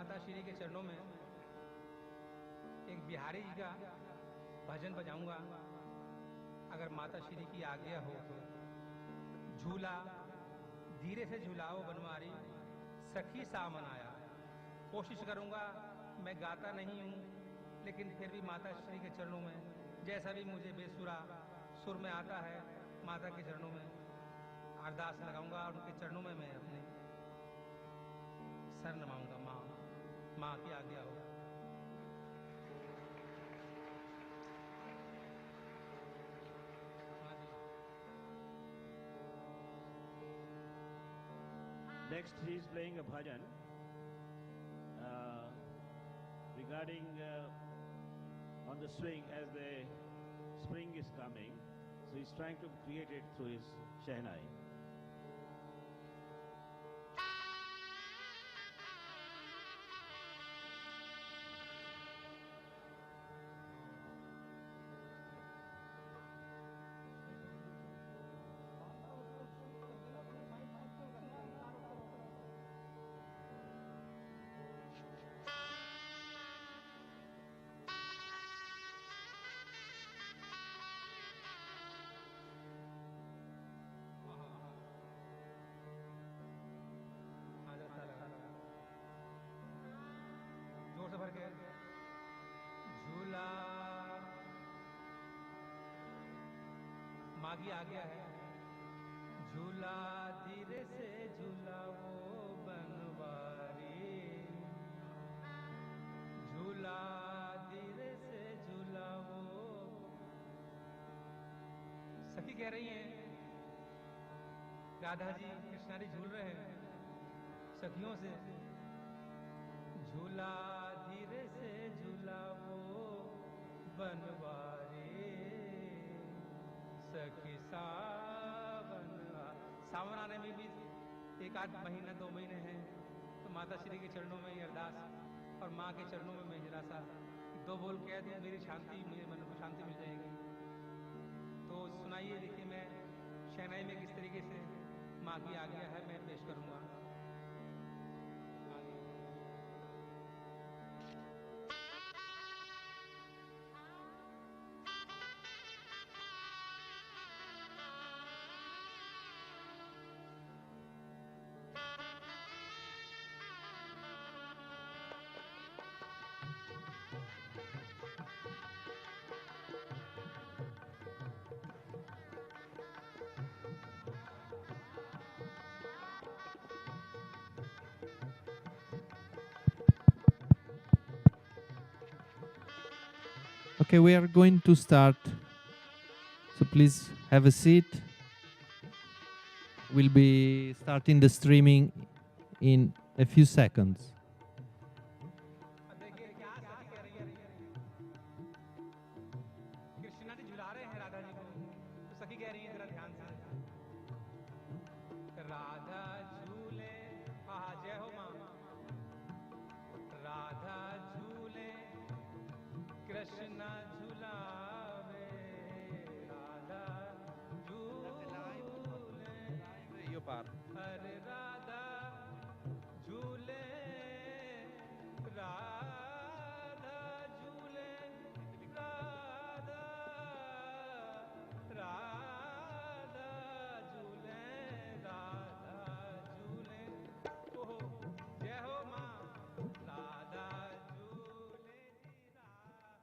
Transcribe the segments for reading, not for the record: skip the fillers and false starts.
माता श्री के चरणों में एक बिहारी जी का भजन बजाऊंगा, अगर माता श्री की आज्ञा हो तो। झूला धीरे से झूलाओ बनवारी, सखी सामन आया। कोशिश करूंगा, मैं गाता नहीं हूँ, लेकिन फिर भी माता श्री के चरणों में जैसा भी मुझे बेसुरा सुर में आता है, माता के चरणों में अरदास लगाऊंगा और उनके चरणों में मैं अपने सर नमाऊंगा। माँ की आज्ञा हो। Next, he is playing a bhajan regarding on the swing as the spring is coming. So he's trying to create it through his shehnai. जोर से भर के झूला माँ की आज्ञा है। झूला धीरे से झूलाओ बनवारी, झूला धीरे से झूलाओ। सखी कह रही हैं, राधा जी कृष्णा जी झूल रहे हैं सखियों से। झूला धीरे से झूलाओ बनवारी, सखी सावन आने में भी एक आध महीना 2 महीने हैं, तो माता श्री के चरणों में ये अरदास और माँ के चरणों में मैं जरा सा 2 बोल कह दूँ, मेरी शांति, मेरे मन को शांति मिल जाएगी। तो सुनाइए, देखिए मैं शहनाई में किस तरीके से माँ की आज्ञा है मैं पेश करूँगा। Okay, we are going to start. So please have a seat. We'll be starting the streaming in a few seconds. Krishna ji झुला रहे हैं राधा जी को, तो सखी कह रही है जरा ध्यान से। राधा झूले, हाँ जय हो माँ। राधा झूले कृष्णा झुलावे, राधा झूले अरे राधा झूले, राधा झूले, राधा राधा झूले, राधा झूले। ओहो जय हो माँ। राधा झूले जी, Radha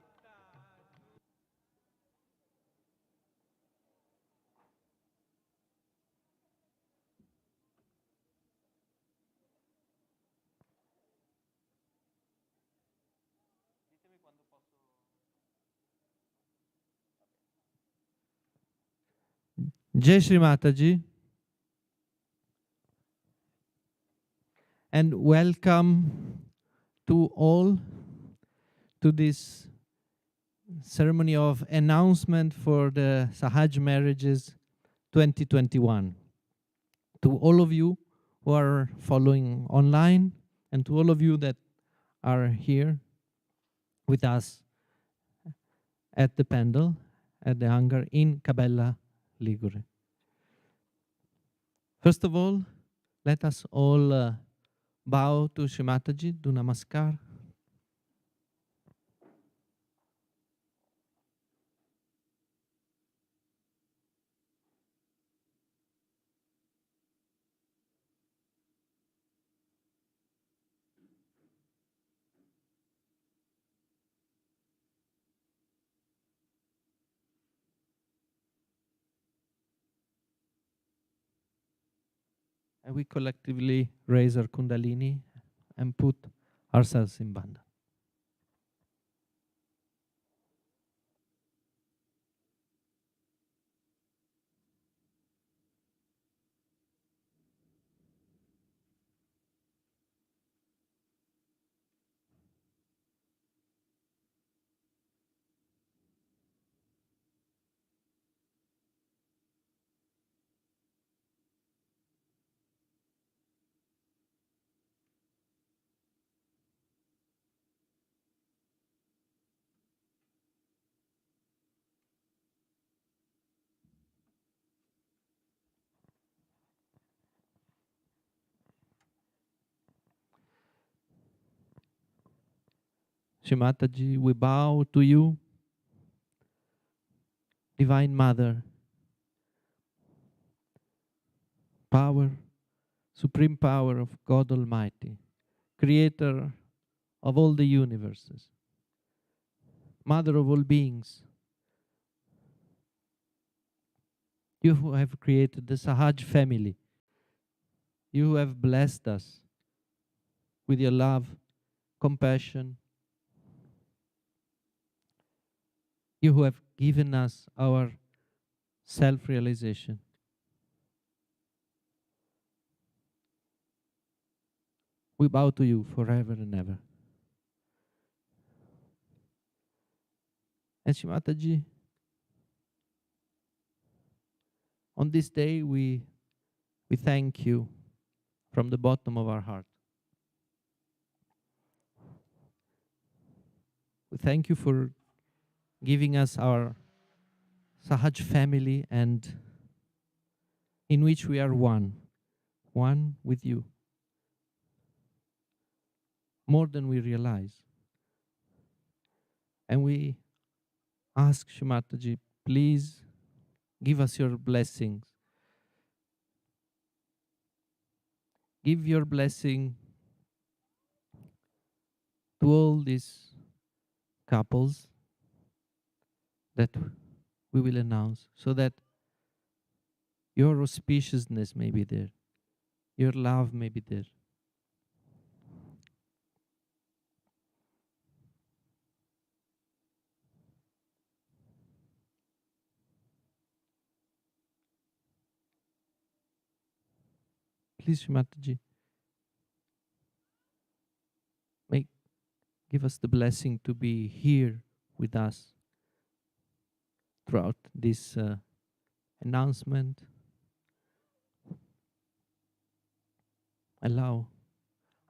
Jai Shri Mataji, and welcome to all to this ceremony of announcement for the Sahaj Marriages 2021. To all of you who are following online, and to all of you that are here with us at the Pendle, at the hangar in Cabella, Ligure. First of all, let us all bow to Shrimataji, do namaskar. And we collectively raise our Kundalini and put ourselves in bandhan. Shrimataji, we bow to you, Divine Mother, power, supreme power of God Almighty, creator of all the universes, mother of all beings. You who have created the Sahaj family, you who have blessed us with your love, compassion, you who have given us our self-realization. We bow to you forever and ever. And Shrimataji, on this day we thank you from the bottom of our heart. We thank you for giving us our Sahaj family, and in which we are one with you, more than we realize. And we ask Shrimataji, please give us your blessings. Give your blessing to all these couples that we will announce, so that your auspiciousness may be there, your love may be there. Please, Shrimataji, give us the blessing to be here with us throughout this announcement. Allow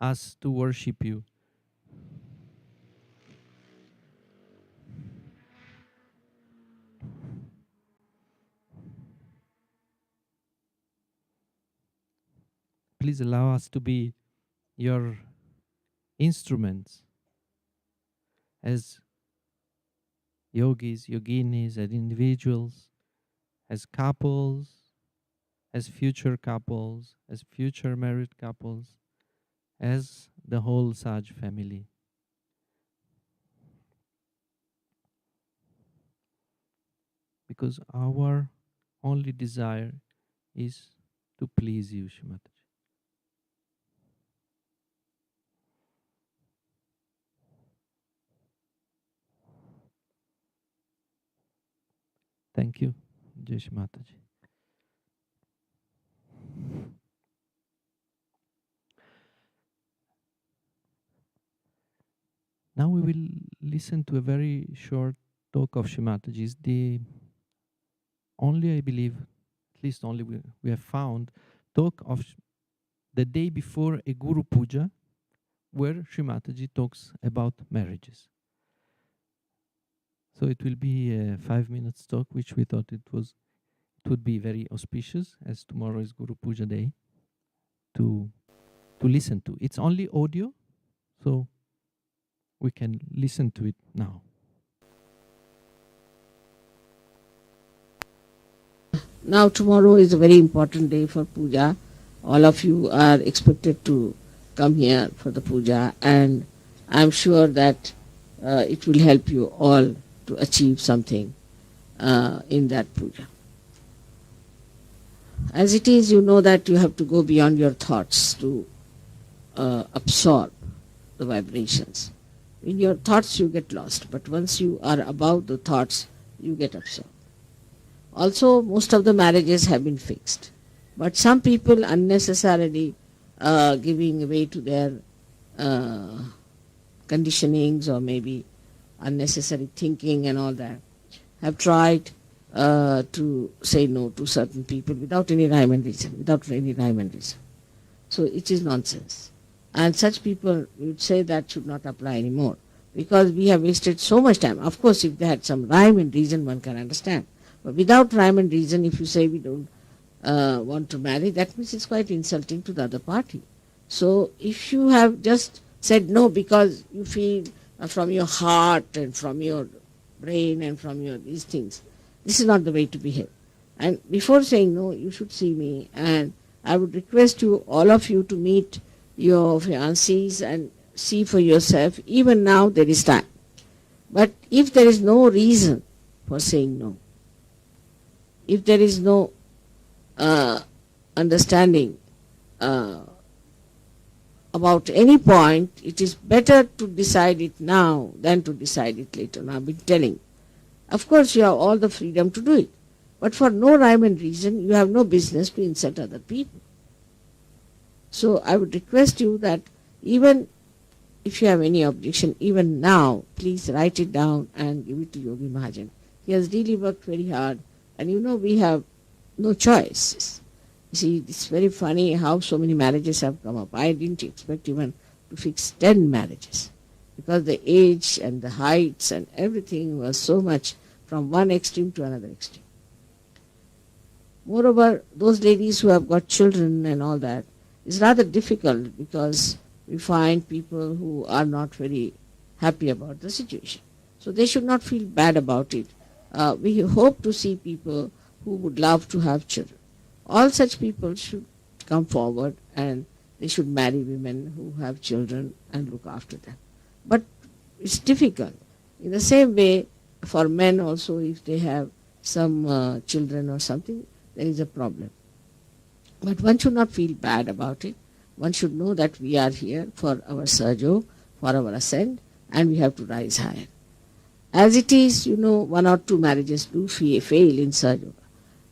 us to worship you. Please allow us to be your instruments as yogis, yoginis, as individuals, as couples, as future couples, as future married couples, as the whole Saj family. Because our only desire is to please you, Shrimataji. Thank you, Jai Shri Mataji. Now we will listen to a very short talk of Shri Mataji's. The only, I believe, at least only we have found, talk of the day before a Guru Puja, where Shri Mataji talks about marriages. So it will be a 5 minutes talk, which we thought it would be very auspicious, as tomorrow is Guru Puja day, to to listen to. It's only audio, so we can listen to it now. Now tomorrow is a very important day for Puja. All of you are expected to come here for the Puja, and I'm sure that it will help you all to achieve something in that Puja. As it is, you know that you have to go beyond your thoughts to absorb the vibrations. In your thoughts you get lost, but once you are above the thoughts, you get absorbed. Also, most of the marriages have been fixed, but some people unnecessarily giving way to their conditionings or maybe unnecessary thinking and all that, have tried to say no to certain people without any rhyme and reason, So it is nonsense. And such people, we would say that should not apply anymore, because we have wasted so much time. Of course, if they had some rhyme and reason, one can understand. But without rhyme and reason, if you say we don't want to marry, that means it's quite insulting to the other party. So if you have just said no because you feel from your heart and from your brain and from your these things, this is not the way to behave. And before saying no, you should see me, and I would request you, all of you, to meet your fiancés and see for yourself. Even now there is time. But if there is no reason for saying no, if there is no understanding about any point, it is better to decide it now than to decide it later. Now, I've been telling. Of course, you have all the freedom to do it. But for no rhyme and reason, you have no business to insult other people. So I would request you that even if you have any objection, even now, please write it down and give it to Yogi Mahajan. He has really worked very hard, and you know we have no choice. You see, it's very funny how so many marriages have come up. I didn't expect even to fix 10 marriages, because the age and the heights and everything was so much from one extreme to another extreme. Moreover, those ladies who have got children and all that, is rather difficult, because we find people who are not very happy about the situation. So they should not feel bad about it. We hope to see people who would love to have children. All such people should come forward, and they should marry women who have children and look after them. But it's difficult. In the same way, for men also, if they have some children or something, there is a problem. But one should not feel bad about it. One should know that we are here for our Sahaja, for our ascent, and we have to rise higher. As it is, you know, 1 or 2 marriages do fail in Sahaja,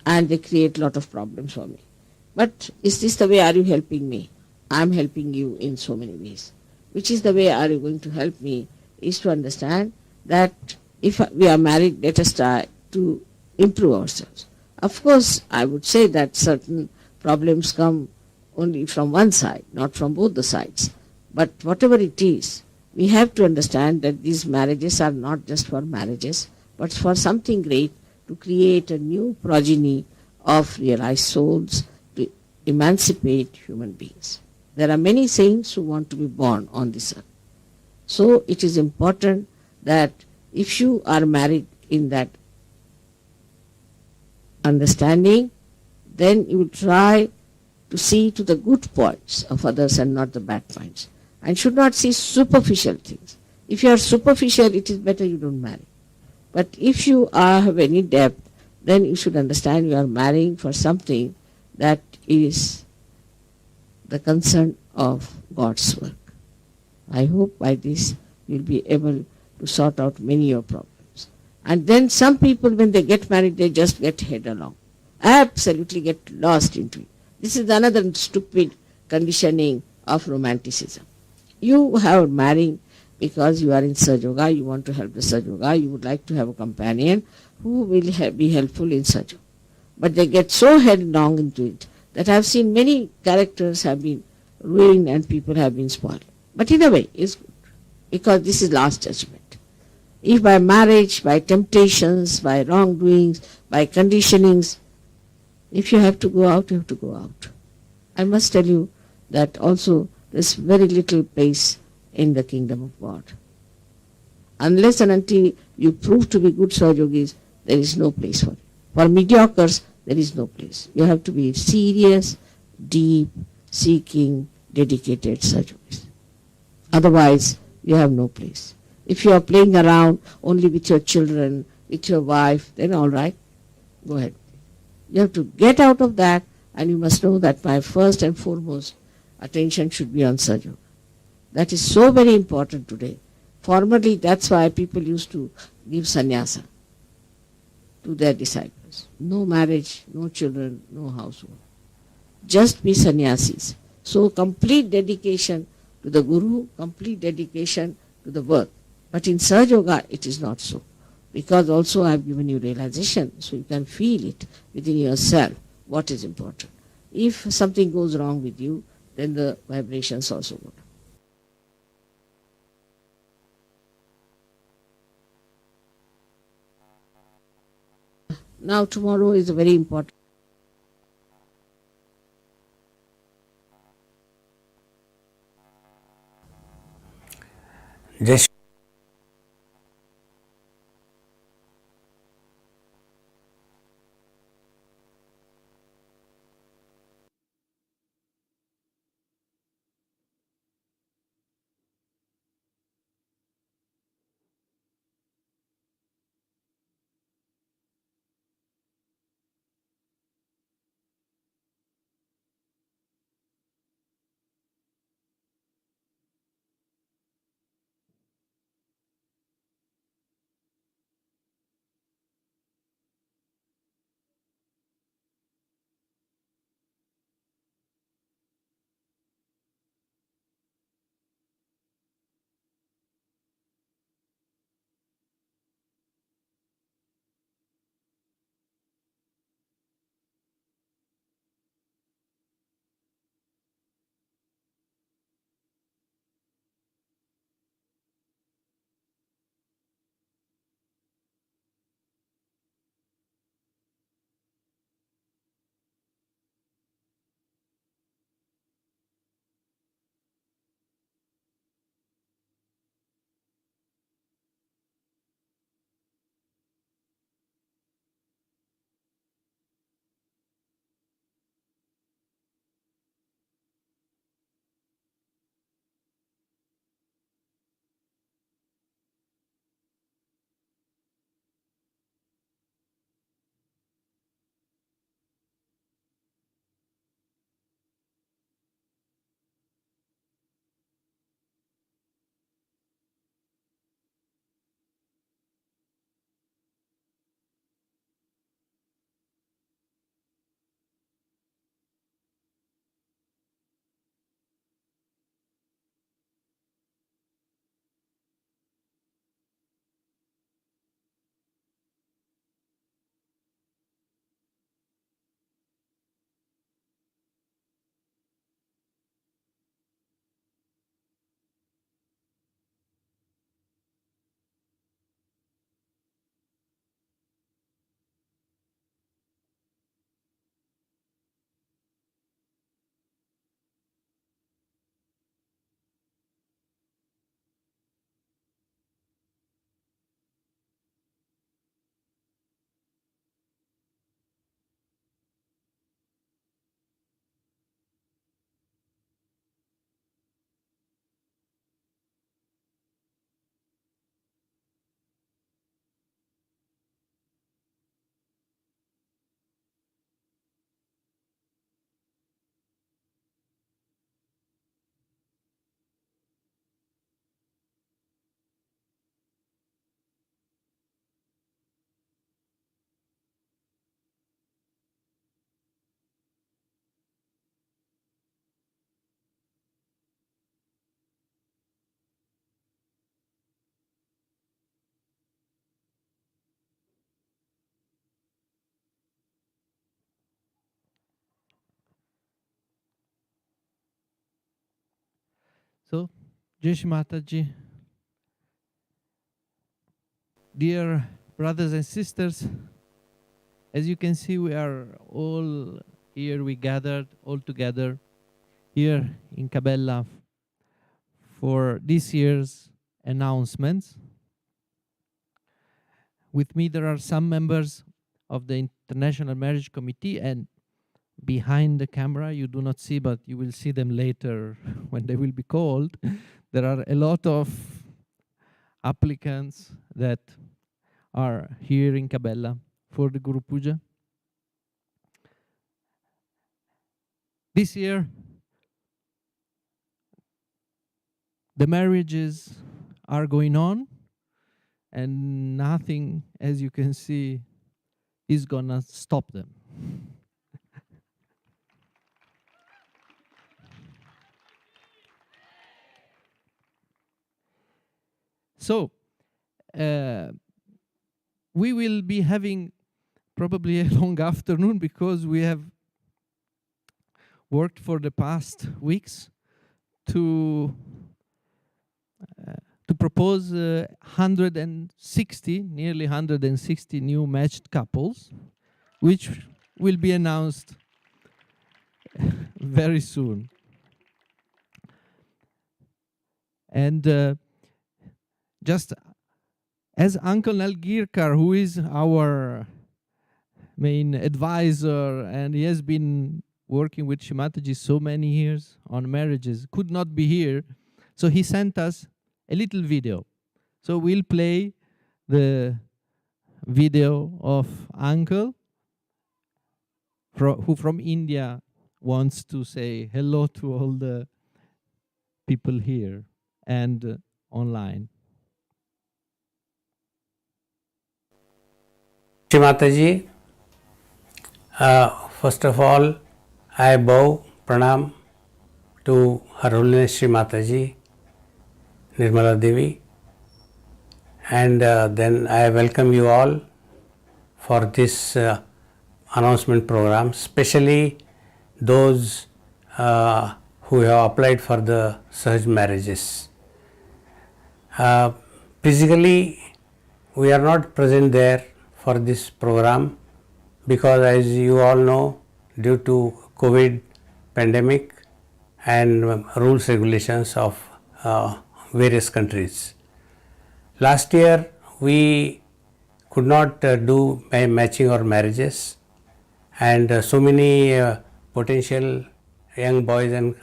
and they create a lot of problems for me. But is this the way are you helping me? I am helping you in so many ways. Which is the way are you going to help me, is to understand that if we are married, let us try to improve ourselves. Of course, I would say that certain problems come only from one side, not from both the sides. But whatever it is, we have to understand that these marriages are not just for marriages, but for something great, to create a new progeny of realized souls, to emancipate human beings. There are many saints who want to be born on this earth. So it is important that if you are married in that understanding, then you will try to see to the good points of others and not the bad points, and should not see superficial things. If you are superficial, it is better you don't marry. But if you have any depth, then you should understand you are marrying for something that is the concern of God's work. I hope by this you will be able to sort out many of your problems. And then some people, when they get married, they just get head along. Absolutely get lost into it. This is another stupid conditioning of romanticism. You have marrying because you are in Sahaja, you want to help the Sahaja, you would like to have a companion who will be helpful in Sahaja. But they get so headlong into it that I have seen many characters have been ruined and people have been spoiled. But in a way, it's good, because this is last judgment. If by marriage, by temptations, by wrongdoings, by conditionings, if you have to go out, you have to go out. I must tell you that also there's very little place in the kingdom of God. Unless and until you prove to be good Sahajogis, there is no place for it. For mediocres, there is no place. You have to be serious, deep, seeking, dedicated Sahajogis. Otherwise, you have no place. If you are playing around only with your children, with your wife, then all right, go ahead. You have to get out of that, and you must know that my first and foremost attention should be on Sahaja. That is so very important today. Formerly, that's why people used to give sannyasa to their disciples. No marriage, no children, no household. Just be sannyasis. So complete dedication to the Guru, complete dedication to the work. But in Sahaja Yoga, it is not so. Because also I have given you realization, so you can feel it within yourself, what is important. If something goes wrong with you, then the vibrations also go down. Now tomorrow is a very important. Just So, Jai Shri Mataji, dear brothers and sisters, as you can see, we are all here, we gathered all together here in Cabella for this year's announcements. With me, there are some members of the International Marriage Committee, and behind the camera, you do not see, but you will see them later when they will be called. There are a lot of applicants that are here in Cabella for the Guru Puja. This year, the marriages are going on, and nothing, as you can see, is gonna stop them. So, we will be having probably a long afternoon because we have worked for the past weeks to propose 160, nearly 160 new matched couples, which will be announced very soon. And just as Uncle Nalgirkar, who is our main advisor, and he has been working with Shimataji so many years on marriages, could not be here, so he sent us a little video. So we'll play the video of Uncle, who from India wants to say hello to all the people here and online. Shrimataji, first of all, I bow pranam to Her Holiness Shrimataji, Nirmala Devi, and then I welcome you all for this announcement program, especially those who have applied for the Sahaj marriages. Physically, we are not present there for this program because, as you all know, due to COVID pandemic and rules regulations of various countries. Last year we could not do matching or marriages, and so many potential young boys and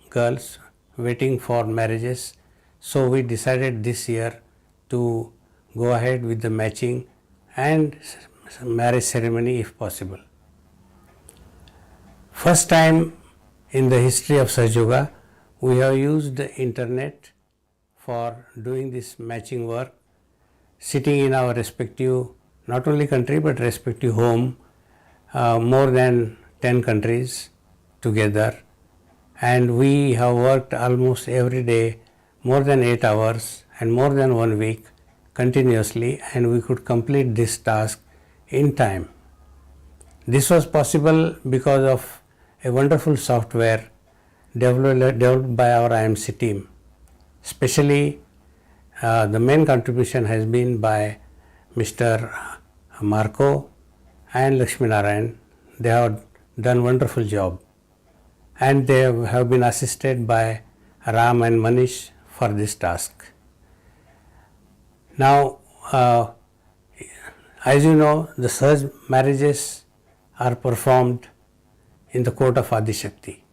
girls waiting for marriages. So we decided this year to go ahead with the matching and marriage ceremony if possible. First time in the history of Sahaj Yoga, we have used the internet for doing this matching work, sitting in our respective, not only country but respective home, more than 10 countries together, and we have worked almost every day more than 8 hours and more than 1 week continuously, and we could complete this task in time. This was possible because of a wonderful software developed by our IMC team. Especially the main contribution has been by Mr. Marco and Lakshmi Narayan. They have done wonderful job, and they have been assisted by Ram and Manish for this task. Now, as you know, the Sahaj marriages are performed in the court of Adi Shakti,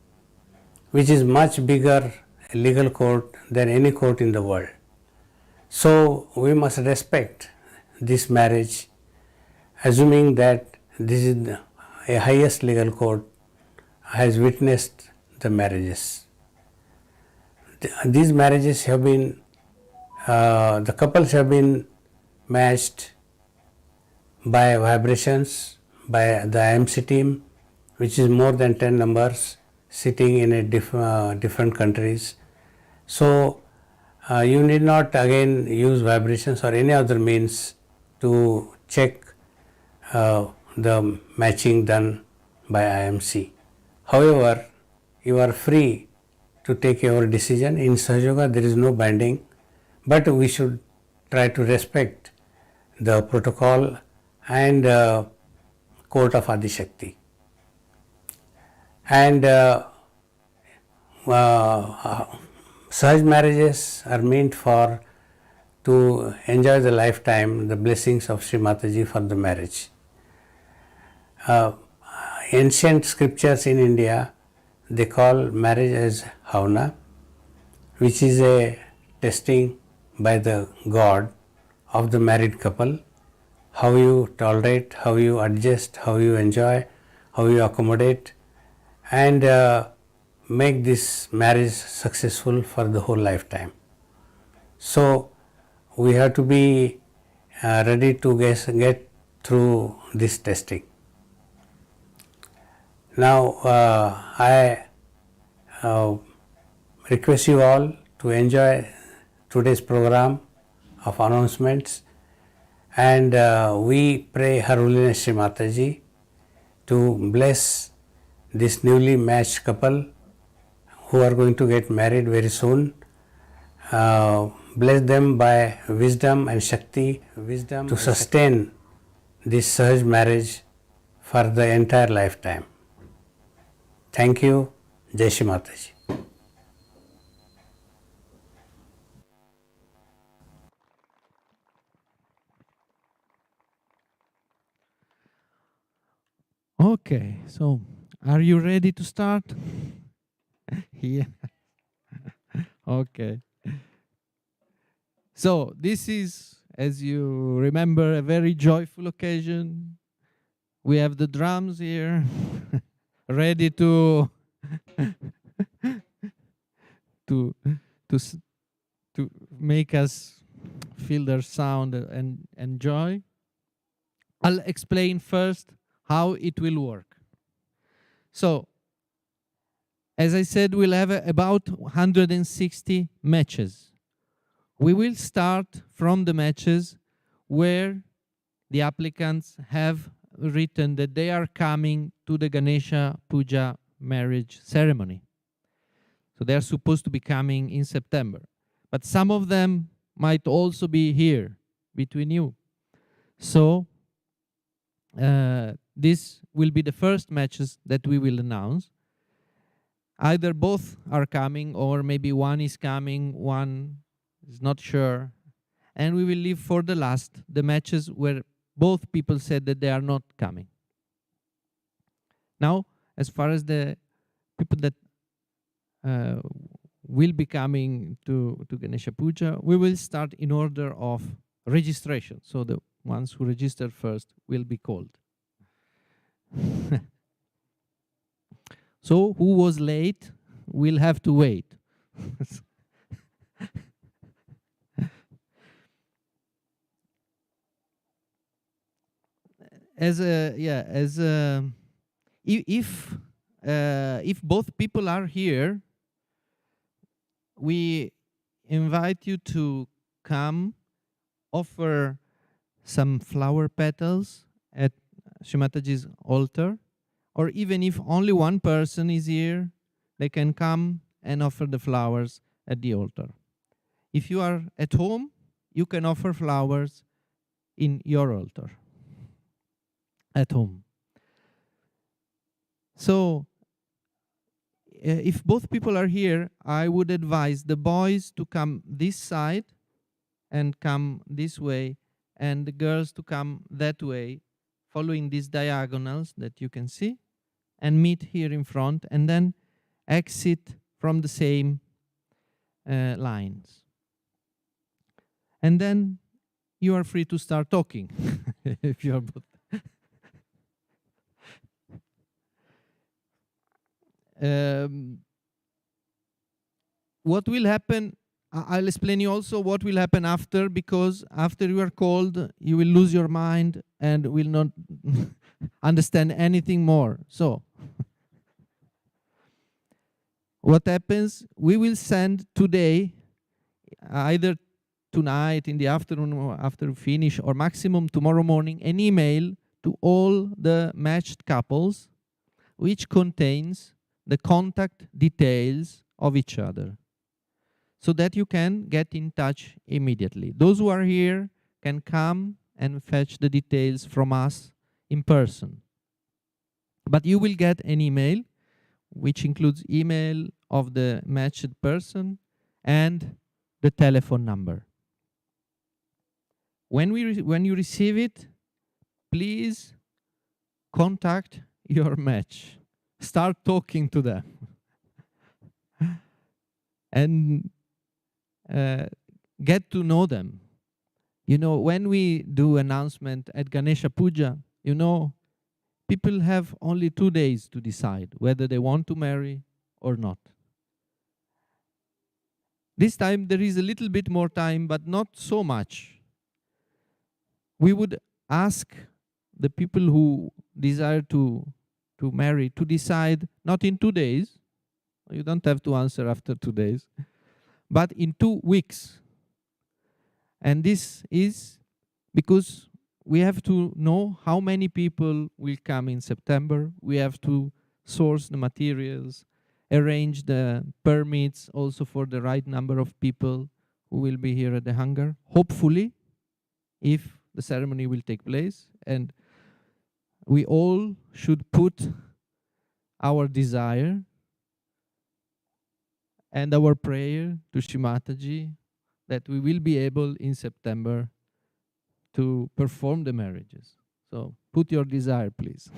which is much bigger legal court than any court in the world. So we must respect this marriage, assuming that this is a highest legal court has witnessed the marriages. These marriages have been, the couples have been matched by vibrations by the IMC team, which is more than 10 numbers sitting in a different countries. So you need not again use vibrations or any other means to check the matching done by IMC. However, you are free to take your decision. In Sahaj Yoga there is no binding, but we should try to respect the protocol and court of Adi Shakti. And Sahaj marriages are meant for to enjoy the lifetime, the blessings of Sri Mataji for the marriage. Ancient scriptures in India, they call marriage as Havna, which is a testing by the God of the married couple, how you tolerate, how you adjust, how you enjoy, how you accommodate, and make this marriage successful for the whole lifetime. So we have to be ready to get through this testing. Now I request you all to enjoy today's program of announcements, and we pray Her Holiness Sri Mataji to bless this newly matched couple who are going to get married very soon. Bless them by wisdom and Shakti to sustain this Sahaj marriage for the entire lifetime. Thank you. Jai Shri Mataji. Okay, so are you ready to start? Yeah. Okay. So this is, as you remember, a very joyful occasion. We have the drums here, ready to to to make us feel their sound and enjoy. I'll explain first how it will work. So, as I said, we'll have about 160 matches. We will start from the matches where the applicants have written that they are coming to the Ganesha Puja marriage ceremony. So they are supposed to be coming in September. But some of them might also be here between you. So this will be the first matches that we will announce. Either both are coming, or maybe one is coming, one is not sure. And we will leave for the last the matches where both people said that they are not coming. Now, as far as the people that will be coming to Ganesha Puja, we will start in order of registration. So the ones who register first will be called. So who was late will have to wait. If both people are here, we invite you to come, offer some flower petals at Sri Mataji's altar, or even if only one person is here, they can come and offer the flowers at the altar. If you are at home, you can offer flowers in your altar at home. So if both people are here, I would advise the boys to come this side and come this way, and the girls to come that way, following these diagonals that you can see, and meet here in front, and then exit from the same lines. And then you are free to start talking if you are both. What will happen, I'll explain you also what will happen after, because after you are called, you will lose your mind and will not understand anything more. So, what happens, we will send today, either tonight in the afternoon or after we finish, or maximum tomorrow morning, an email to all the matched couples, which contains the contact details of each other, so that you can get in touch immediately. Those who are here can come and fetch the details from us in person. But you will get an email, which includes email of the matched person and the telephone number. When you receive it, please contact your match. Start talking to them. And get to know them. You know, when we do announcement at Ganesha Puja, you know, people have only 2 days to decide whether they want to marry or not. This time there is a little bit more time, but not so much. We would ask the people who desire to marry to decide not in 2 days. You don't have to answer after 2 days, but in 2 weeks. And this is because we have to know how many people will come in September. We have to source the materials, arrange the permits also for the right number of people who will be here at the hangar. Hopefully, if the ceremony will take place, and we all should put our desire and our prayer to Shrimataji that we will be able in September to perform the marriages. So put your desire, please.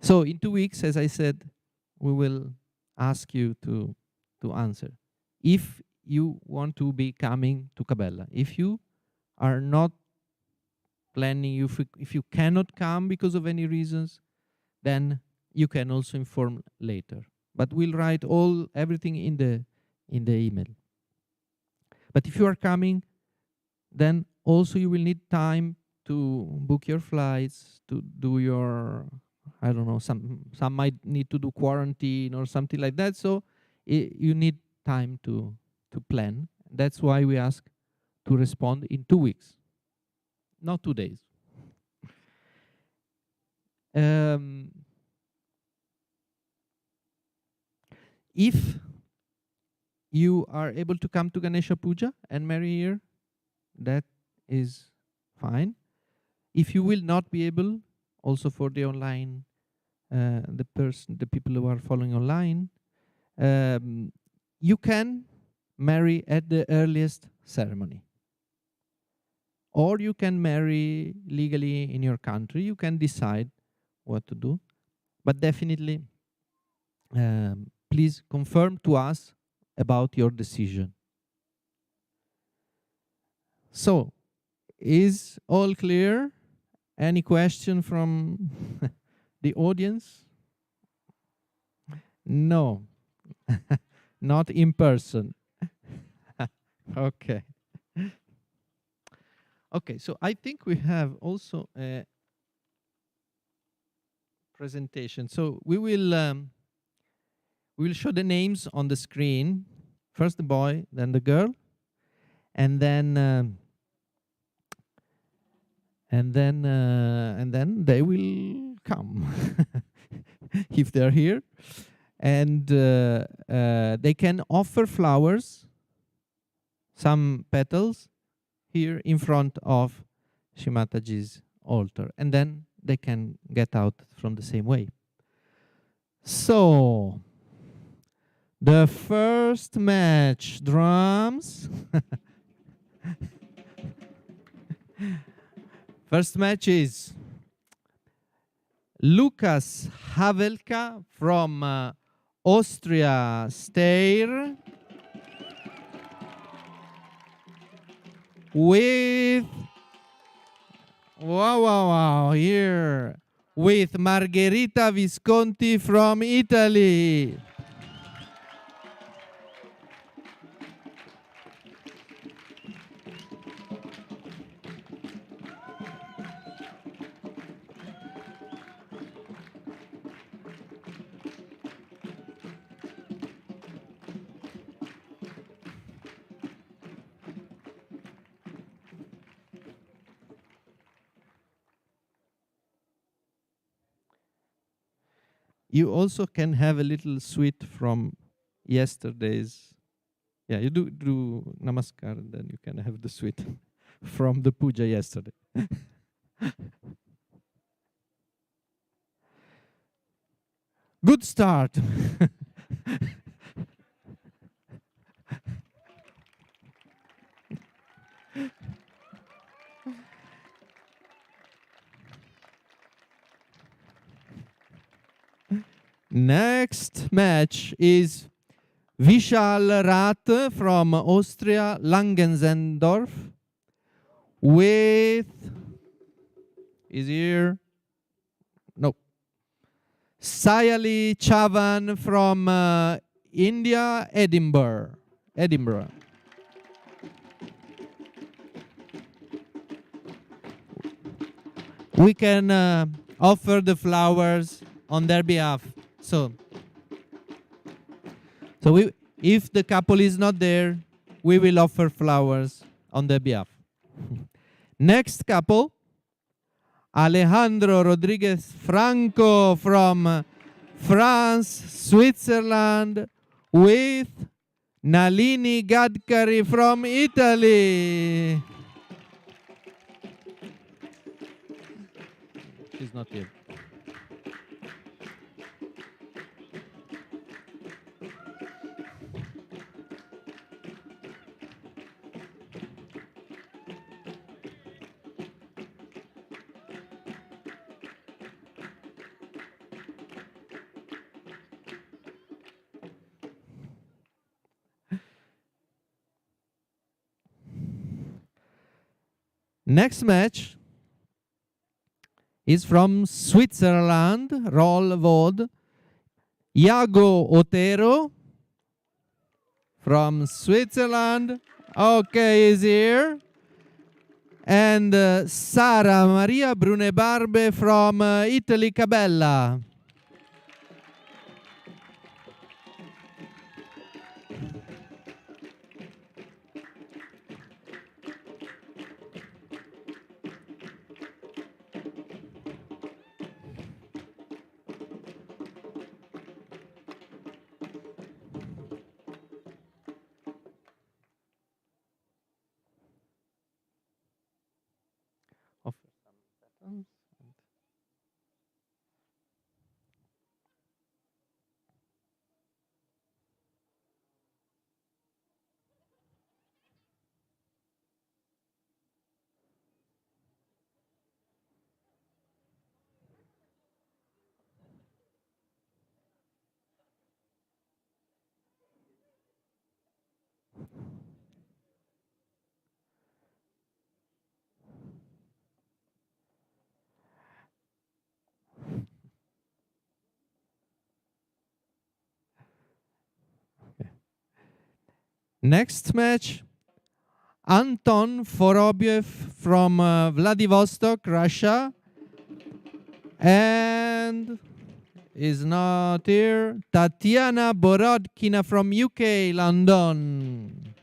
So in 2 weeks, as I said, we will ask you to answer. If you want to be coming to Cabela, if you are not planning, if you cannot come because of any reasons, then you can also inform later. But we'll write everything in the email. But if you are coming, then also you will need time to book your flights, to do your, I don't know, some might need to do quarantine or something like that. So you need time to plan. That's why we ask to respond in 2 weeks, not 2 days. If you are able to come to Ganesha Puja and marry here, that is fine. If you will not be able, also for the online, the people who are following online, you can marry at the earliest ceremony. Or you can marry legally in your country. You can decide what to do. But definitely, please confirm to us about your decision. So, is all clear? Any question from the audience? No, not in person. Okay. Okay, so I think we have also a presentation. So we will show the names on the screen. First the boy, then the girl, and then they will come if they're here, and they can offer flowers, some petals, here in front of Shrimataji's altar, and then they can get out from the same way. So, the first match, drums. First match is Lukas Havelka from Austria Steyr with here with Margherita Visconti from Italy. You also can have a little sweet from yesterday's. Yeah, you do namaskar, and then you can have the sweet from the puja yesterday. Good start. Next match is Vishal Rath from Austria, Langensendorf, with, is here? No. Sayali Chavan from India, Edinburgh. We can offer the flowers on their behalf. So if the couple is not there, we will offer flowers on their behalf. Next couple, Alejandro Rodriguez Franco from France, Switzerland, with Nalini Gadkari from Italy. She's not here. Next match is from Switzerland, Roll Vod. Iago Otero from Switzerland. Okay, is here. And Sara Maria Brunebarbe from Italy, Cabella. Next match, Anton Vorobyev from Vladivostok, Russia, and is not here, Tatiana Borodkina from UK, London.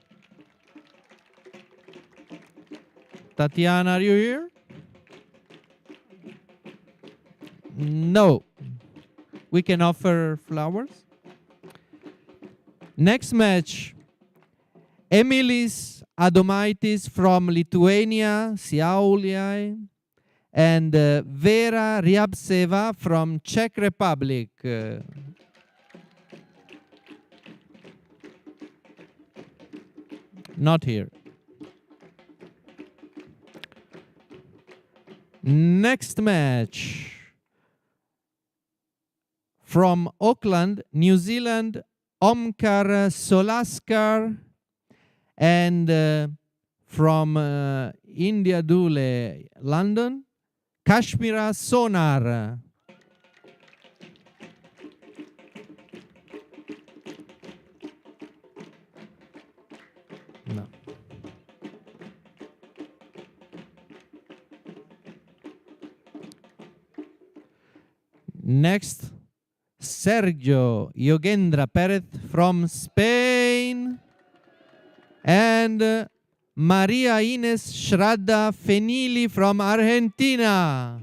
Tatiana, are you here? No. We can offer flowers. Next match, Emilis Adomaitis from Lithuania, Siauliai, and Vera Ryabtseva from Czech Republic. Not here. Next match, from Auckland, New Zealand, Omkar Solaskar, and from India Dule, London, Kashmira Sonar. No. Next, Sergio Yogendra Perez from Spain, and Maria Ines Shraddha Fenili from Argentina.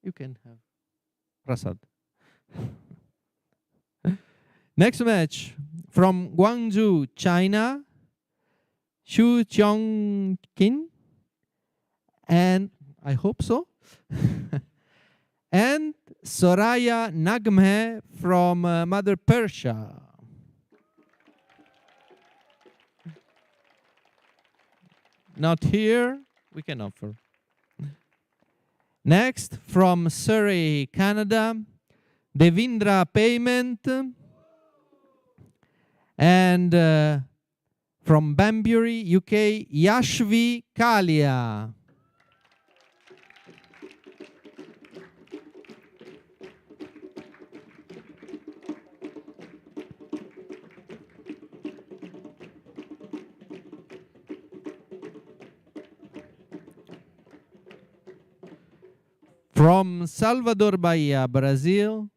You can have prasad. Next match from Guangzhou, China, Xu Cheong-kin, and I hope so, and Soraya Nagmeh from Mother Persia. Not here, we can offer. Next, from Surrey, Canada, Devindra Payment, and from Banbury, UK, Yashvi Kalia. From Salvador Bahia, Brazil,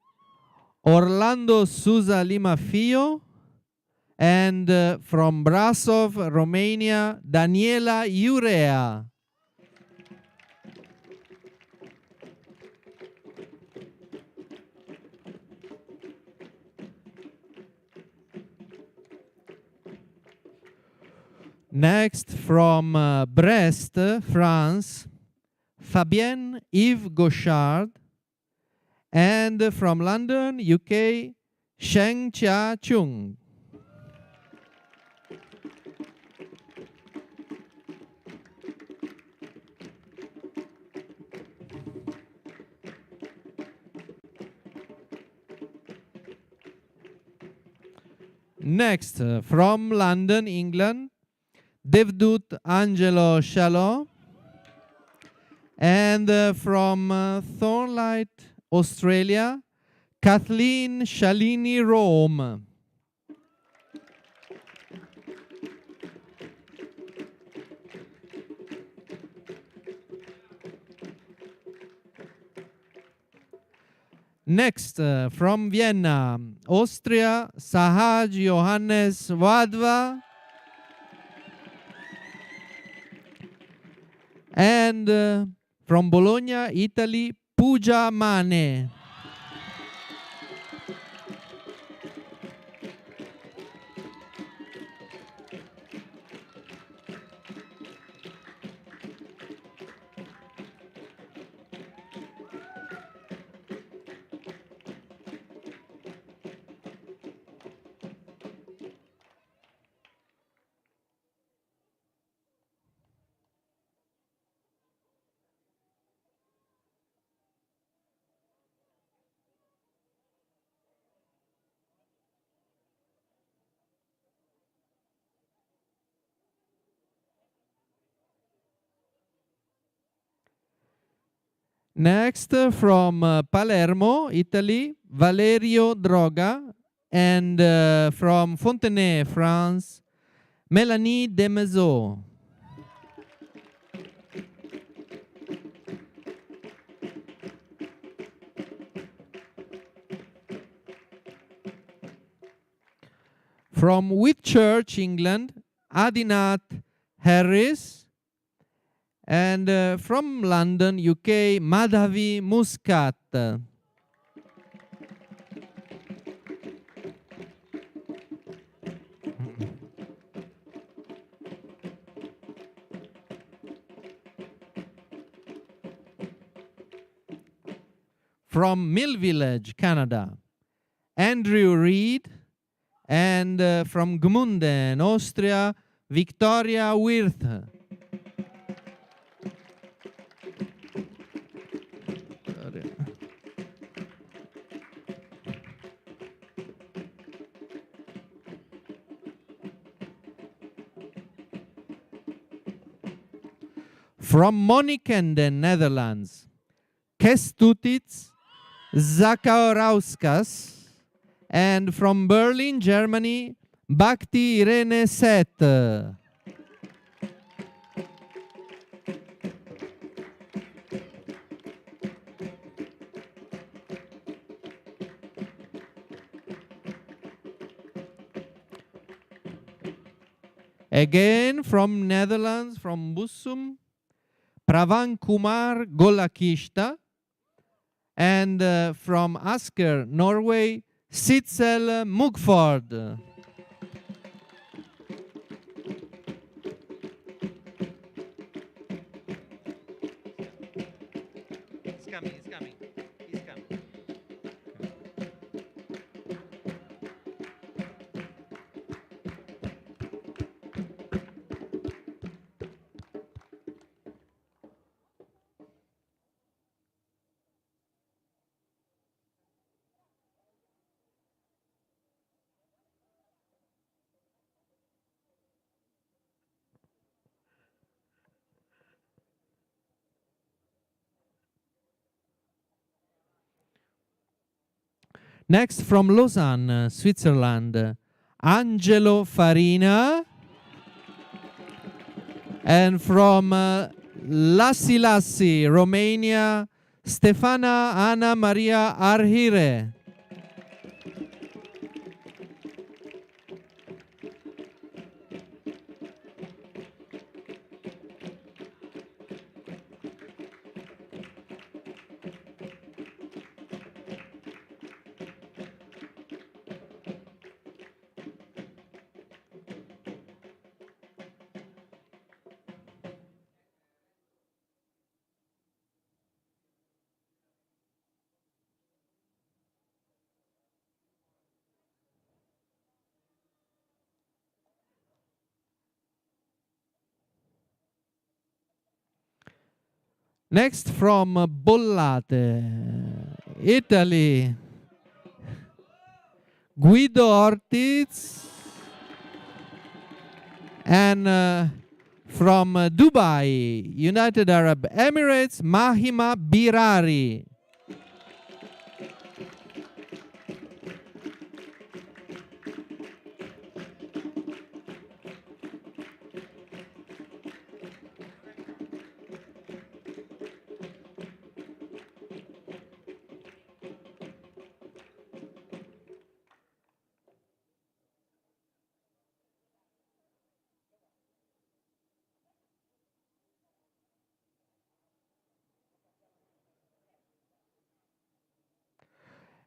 Orlando Souza Lima Fio, and from Brasov, Romania, Daniela Urea. Next, from Brest, France, Fabienne Yves Gauchard, and from London, UK, Sheng Chia Chung. Next, from London, England, Devdut Angelo Shalom, and from Thornlight, Australia, Kathleen Shalini Rome. Next, from Vienna, Austria, Sahaj Johannes Wadva, and from Bologna, Italy, Puja Mane. Next, from Palermo, Italy, Valerio Droga, and from Fontenay, France, Mélanie Demezeau. From Whitchurch, England, Adinat Harris, and from London, UK, Madhavi Muscat. From Mill Village, Canada, Andrew Reed, and from Gmunden, Austria, Victoria Wirth. From Monnikende, Netherlands, Kestutits Zakaurauskas, and from Berlin, Germany, Bhakti Irene Set. Again from Netherlands, from Bussum, Pravan Kumar Golakishta, and from Asker, Norway, Sitzel Mugford. He's coming, he's coming, he's coming. Next, from Lausanne, Switzerland, Angelo Farina. And from Lassi Lassi, Romania, Stefana Ana Maria Arhire. Next, from Bollate, Italy, Guido Ortiz. And from Dubai, United Arab Emirates, Mahima Birari.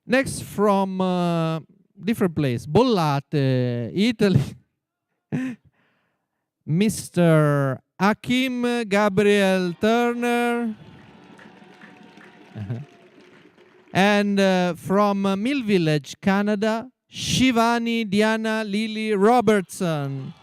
Next, from different place, Bollate, Italy, Mr. Hakim Gabriel Turner. And from Mill Village, Canada, Shivani Diana Lily Robertson.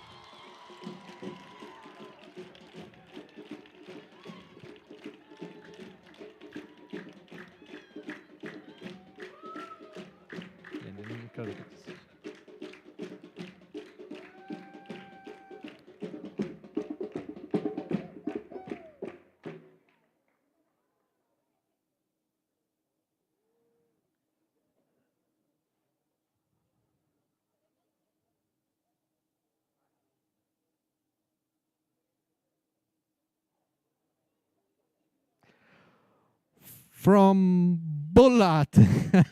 From Bollate.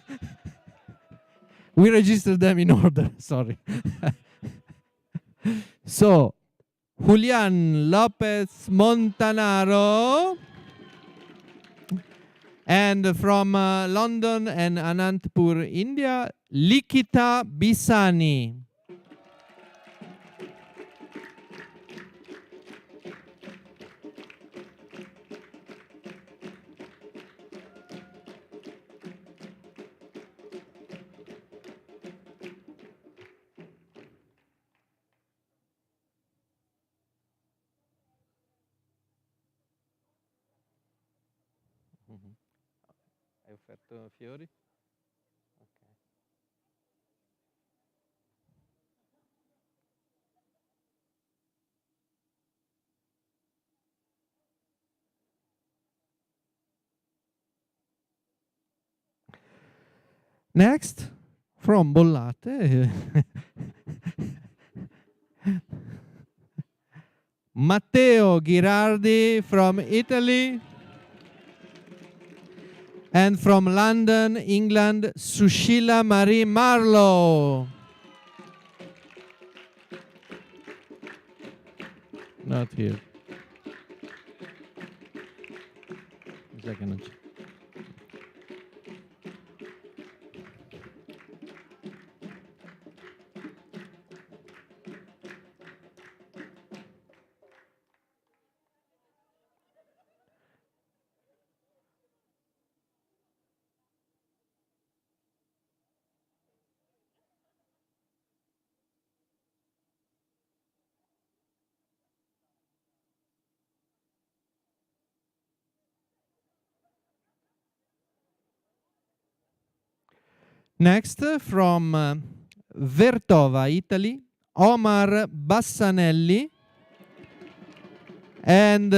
We registered them in order, sorry. So, Julian Lopez Montanaro. And from London and Anantapur, India, Likita Bisani. Hai offerto fiori? Okay. Next, from Bollate, Matteo Girardi from Italy. And from London, England, Sushila Marie Marlowe. Not here. Un second. Next, from Vertova, Italy, Omar Bassanelli. And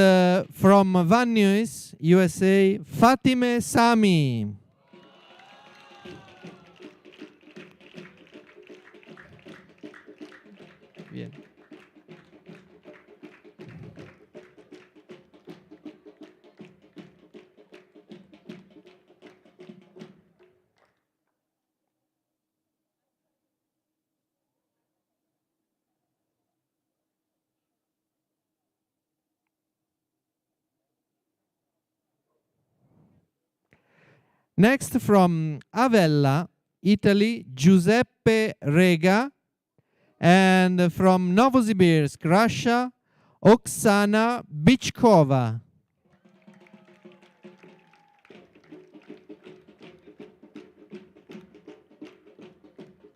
from Van Nuys, USA, Fatime Sami. Bien. Next, from Avella, Italy, Giuseppe Rega. And from Novosibirsk, Russia, Oksana Bichkova.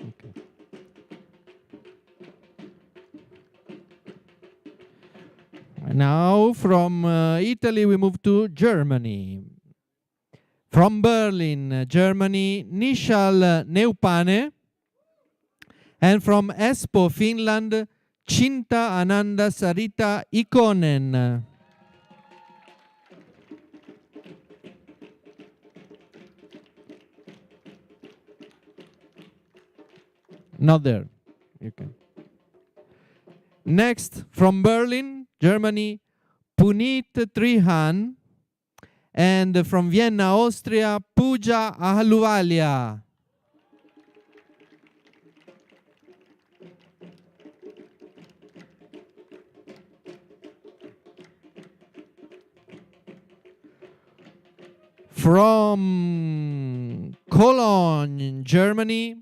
Okay. Now, from Italy, we move to Germany. From Berlin, Germany, Nishal Neupane. And from Espoo, Finland, Chinta Ananda Sarita Ikonen. Not there. Okay. Next, from Berlin, Germany, Punit Trihan. And from Vienna, Austria, Puja Ahluwalia. From Cologne, Germany,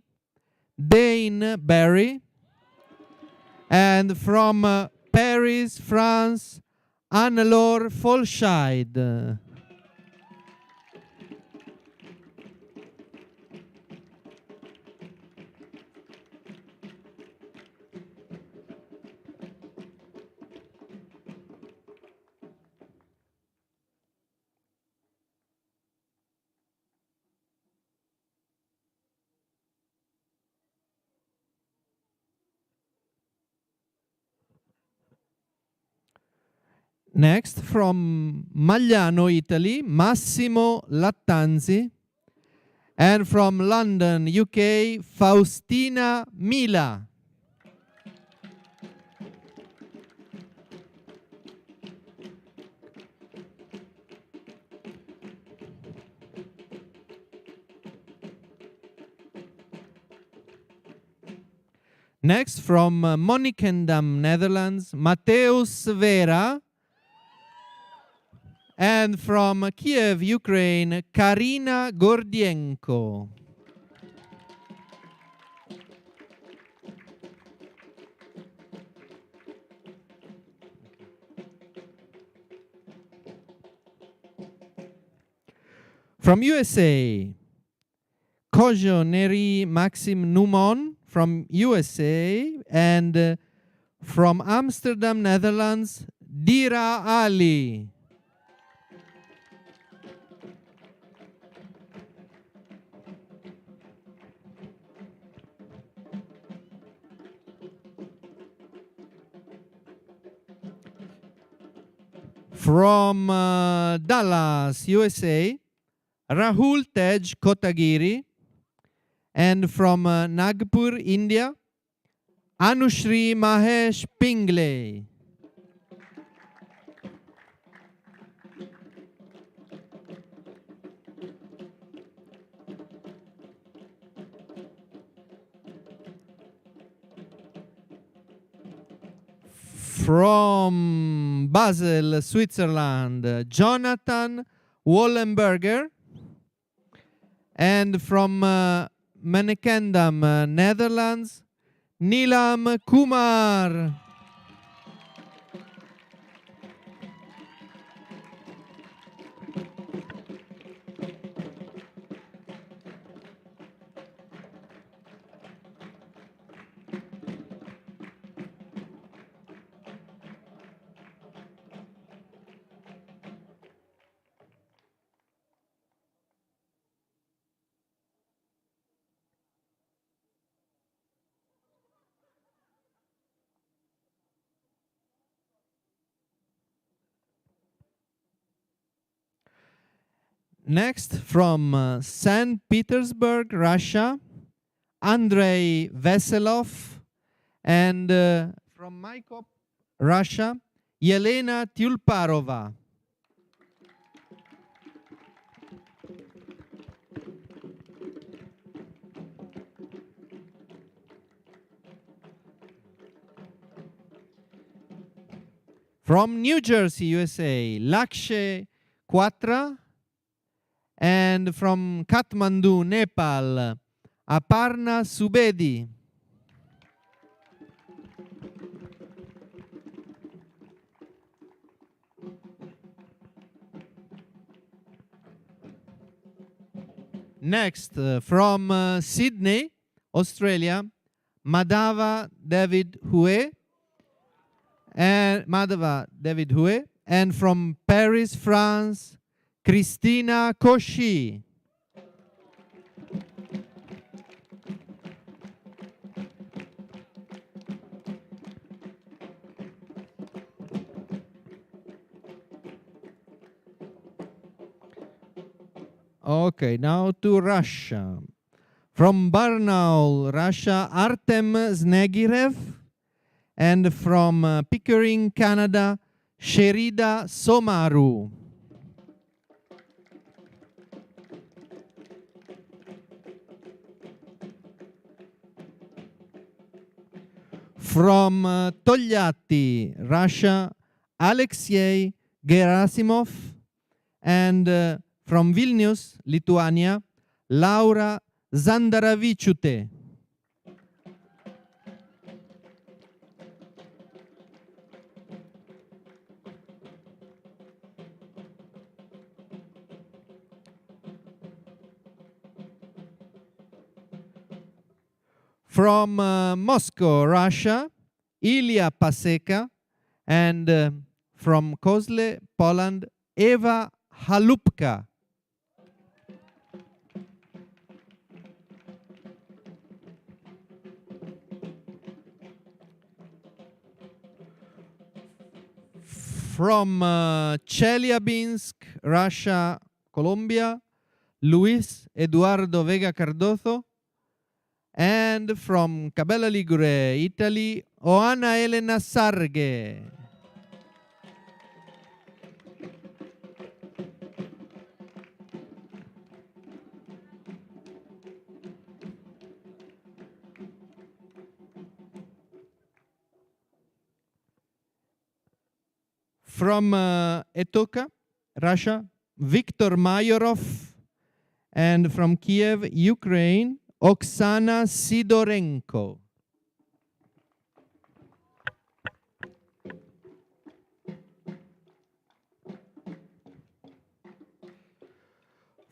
Dane Barry. And from Paris, France, Annelore Folscheid. Next, from Magliano, Italy, Massimo Lattanzi. And from London, UK, Faustina Mila. Next, from Monnikendam, Netherlands, Mateusz Vera. And from Kiev, Ukraine, Karina Gordienko. From USA, Kojo Neri Maxim Numon from USA. And from Amsterdam, Netherlands, Dira Ali. From Dallas, USA, Rahul Tej Kotagiri. And from Nagpur, India, Anushri Mahesh Pingle. From Basel, Switzerland, Jonathan Wallenberger. And from Monnikendam, Netherlands, Nilam Kumar. Next, from St. Petersburg, Russia, Andrei Veselov, and from Maikop, Russia, Yelena Tyulparova. From New Jersey, USA, Lakshay Quatra, and from Kathmandu, Nepal, Aparna Subedi. Next, from Sydney, Australia, Madhava David Hue, and from Paris, France, Christina Cauchy. Okay, now to Russia. From Barnaul, Russia, Artem Znegirev. And from Pickering, Canada, Sherida Somaru. From Togliatti, Russia, Alexei Gerasimov. And from Vilnius, Lithuania, Laura Zandaravichute. From Moscow, Russia, Ilya Paseka, and from Kozle, Poland, Eva Halupka. From Chelyabinsk, Russia, Colombia, Luis Eduardo Vega Cardozo. And from Cabella Ligure, Italy, Oana Elena Sarge. From Etoka, Russia, Viktor Mayorov. And from Kiev, Ukraine, Oksana Sidorenko.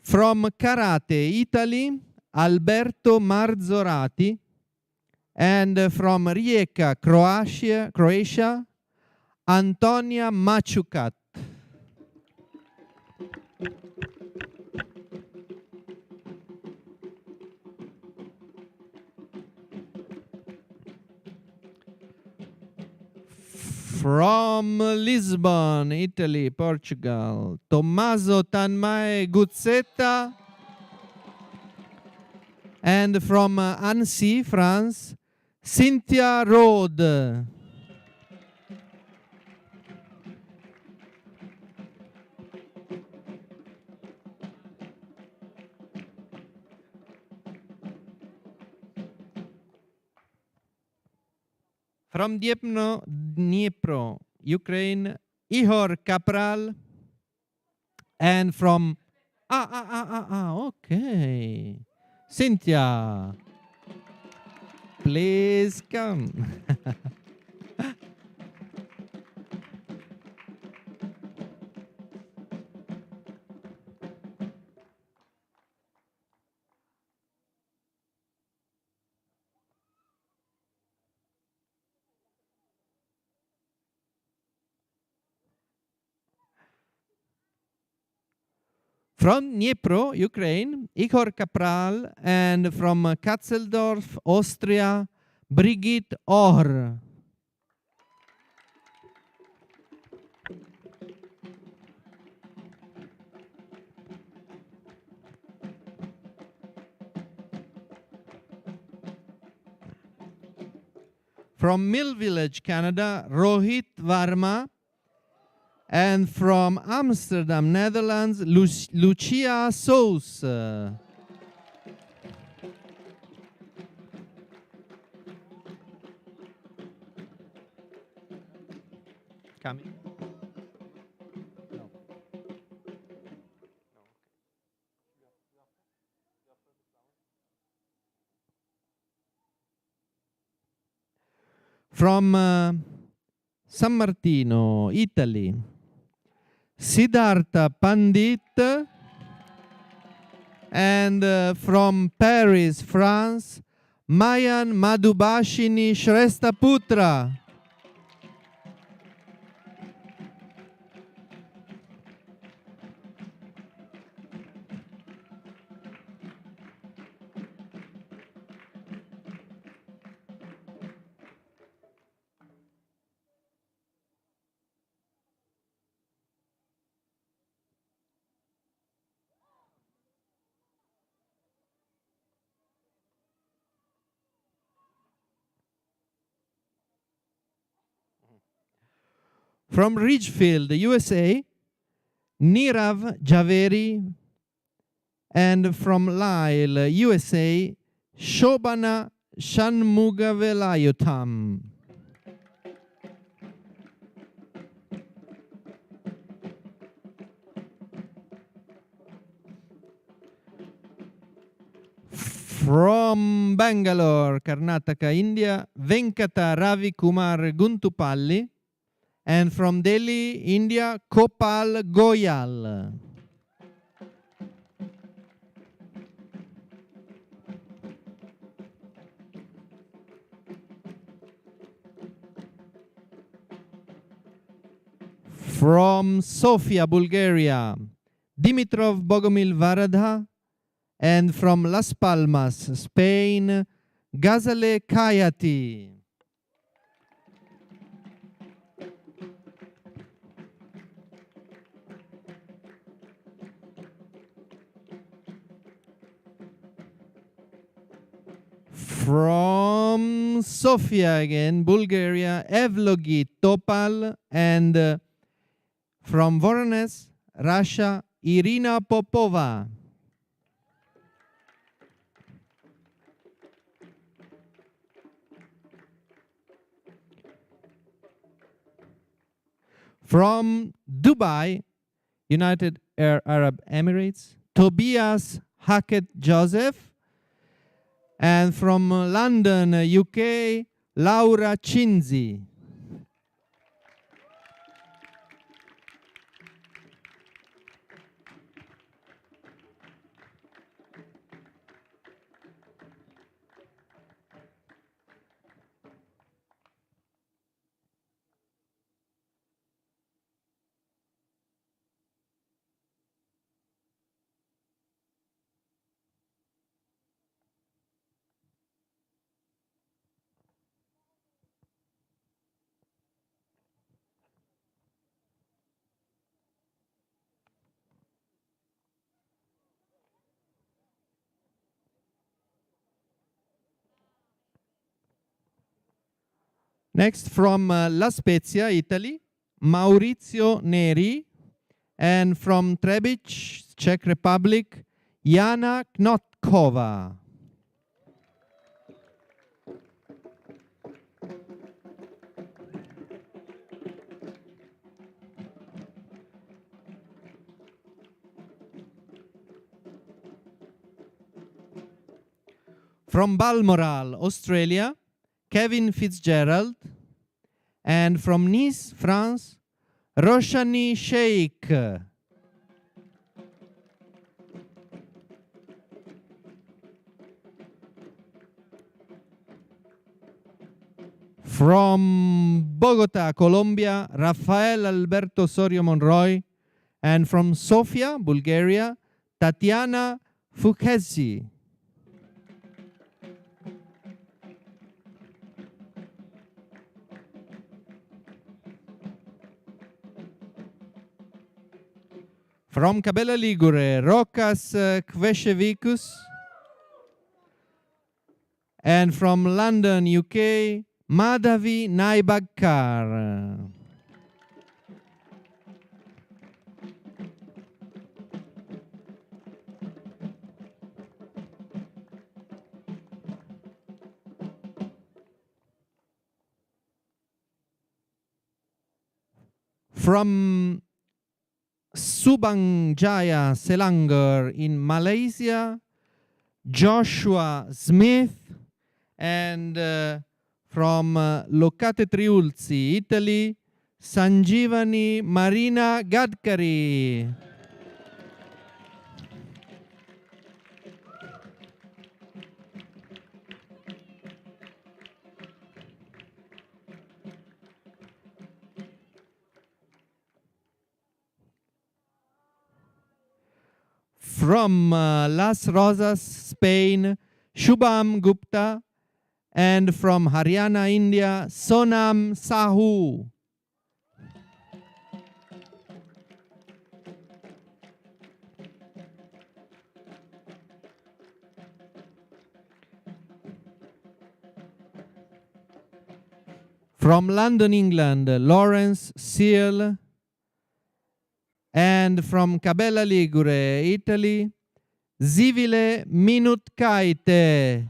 From Karate, Italy, Alberto Marzorati. And from Rijeka, Croatia, Antonia Machukat. From Lisbon, Italy, Portugal, Tommaso Tanmae Guzzetta. And from Annecy, France, Cynthia Rode. From Dnipro, Ukraine, Ihor Kapral. And from okay, Cynthia, please come. From Dnipro, Ukraine, Ihor Kapral. And from Katzeldorf, Austria, Brigitte Ohr. From Mill Village, Canada, Rohit Varma. And from Amsterdam, Netherlands, Lucia Sous. Coming. No. From San Martino, Italy, Siddhartha Pandit. And from Paris, France, Mayan Madhubashini Shresthaputra. From Ridgefield, USA, Nirav Javeri. And from Lyle, USA, Shobana Shanmugavelayotam. From Bangalore, Karnataka, India, Venkata Ravi Kumar Guntupalli. And from Delhi, India, Kopal Goyal. From Sofia, Bulgaria, Dimitrov Bogomil Varadha. And from Las Palmas, Spain, Ghazale Kayati. From Sofia again, Bulgaria, Evlogi Topal. And from Voronezh, Russia, Irina Popova. From Dubai, United Arab Emirates, Tobias Hackett Joseph. And from London, UK, Laura Cinzi. Next, from La Spezia, Italy, Maurizio Neri. And from Trebic, Czech Republic, Jana Knotkova. From Balmoral, Australia, Kevin Fitzgerald. And from Nice, France, Roshani Sheikh. From Bogota, Colombia, Rafael Alberto Sorio Monroy. And from Sofia, Bulgaria, Tatiana Fukhezi. From Cabela Ligure, Rokas Kveshevicus. And from London, UK, Madhavi Naibagkar. From Subang Jaya Selangor in Malaysia, Joshua Smith, and from Locate Triulzi, Italy, Sanjivani Marina Gadkari. From Las Rosas, Spain, Shubham Gupta, and from Haryana, India, Sonam Sahu. From London, England, Lawrence Seal. And from Cabella Ligure, Italy, Zivile Minutkaite.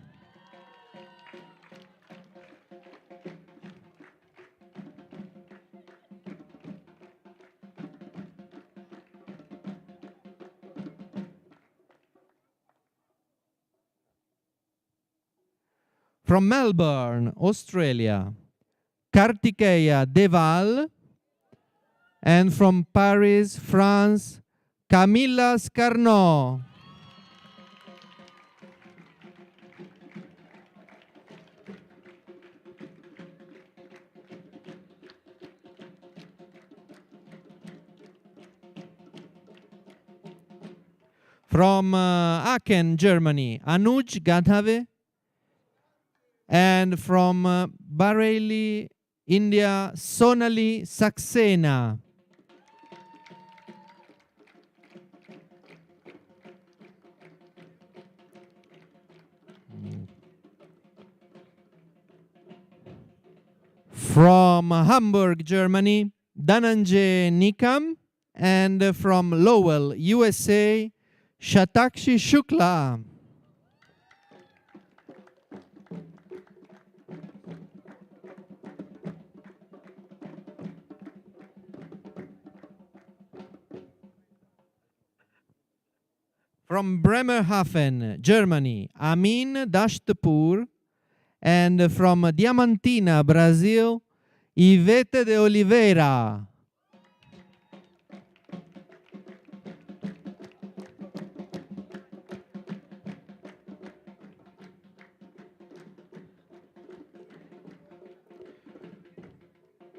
From Melbourne, Australia, Kartikeya Deval. And from Paris, France, Camilla Scarno. From Aachen, Germany, Anuj Gadhave. And from Bareilly, India, Sonali Saxena. From Hamburg, Germany, Dhananjay Nikam. And from Lowell, USA, Shatakshi Shukla. From Bremerhaven, Germany, Amin Dashtpur. And from Diamantina, Brazil, Ivete de Oliveira.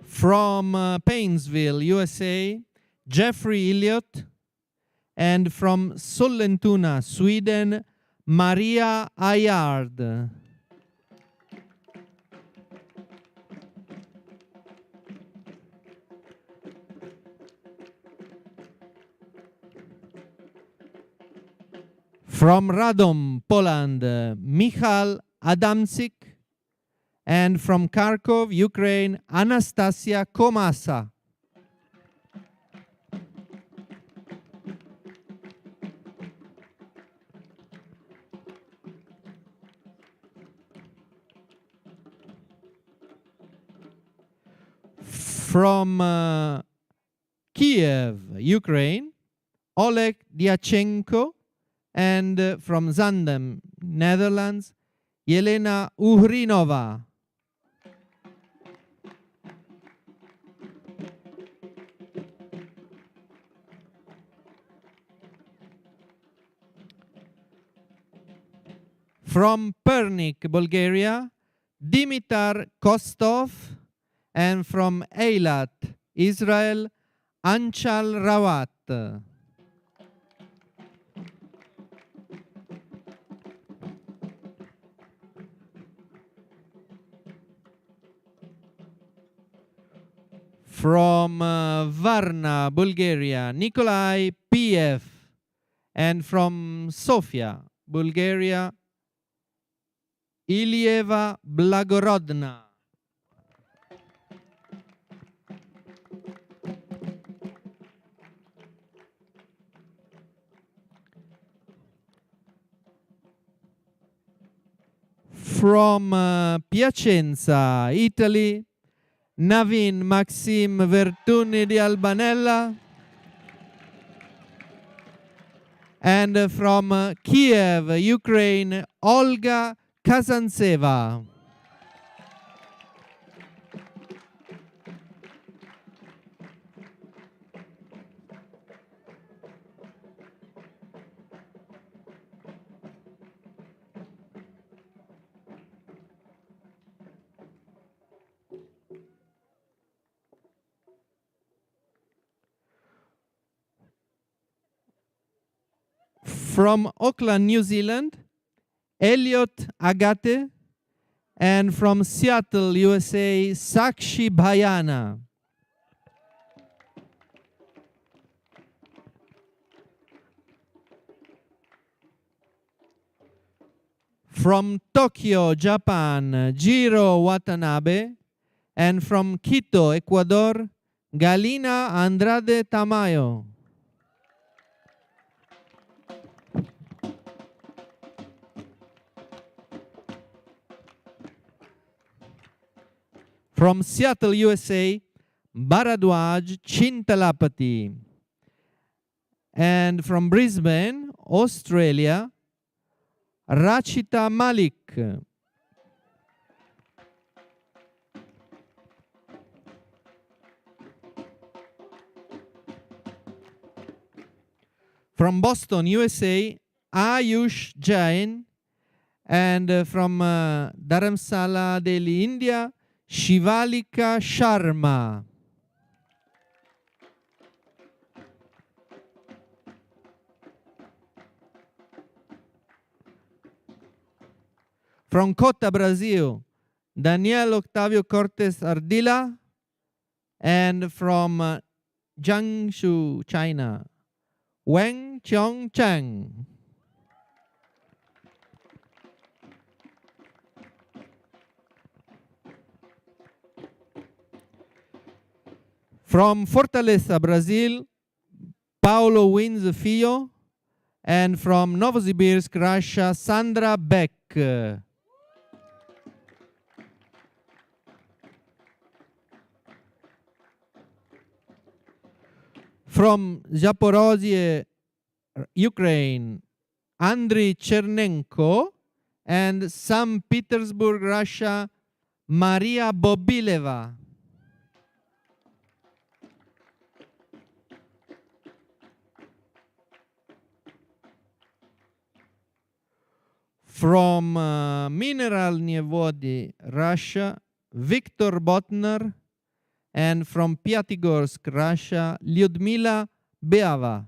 From Painesville, USA, Jeffrey Elliott. And from Sollentuna, Sweden, Maria Ayard. From Radom, Poland, Michal Adamczyk. And from Kharkov, Ukraine, Anastasia Komasa. From Kiev, Ukraine, Oleg Dyachenko. And from Zandam, Netherlands, Yelena Uhrinova. From Pernik, Bulgaria, Dimitar Kostov. And from Eilat, Israel, Anchal Rawat. From Varna, Bulgaria, Nikolai Piev. And from Sofia, Bulgaria, Ilieva Blagorodna. from Piacenza, Italy, Navin Maxim Vertuni di Albanella. And from Kiev, Ukraine, Olga Kazantseva. From Auckland, New Zealand, Elliot Agate. And from Seattle, USA, Sakshi Bhayana. From Tokyo, Japan, Jiro Watanabe. And from Quito, Ecuador, Galina Andrade Tamayo. From Seattle, USA, Bharadwaj Chintalapati. And from Brisbane, Australia, Rachita Malik. From Boston, USA, Ayush Jain. And from Dharamsala, Delhi, India, Shivalika Sharma. From Cota, Brazil, Daniel Octavio Cortes Ardila. And from Jiangsu, China, Wang Qiongcheng. From Fortaleza, Brazil, Paulo Wins Filho. And from Novosibirsk, Russia, Sandra Beck. From Zaporozhye, Ukraine, Andriy Chernenko. And St. Petersburg, Russia, Maria Bobileva. From Mineralnie Vody, Russia, Viktor Botner. And from Pyatigorsk, Russia, Lyudmila Beava.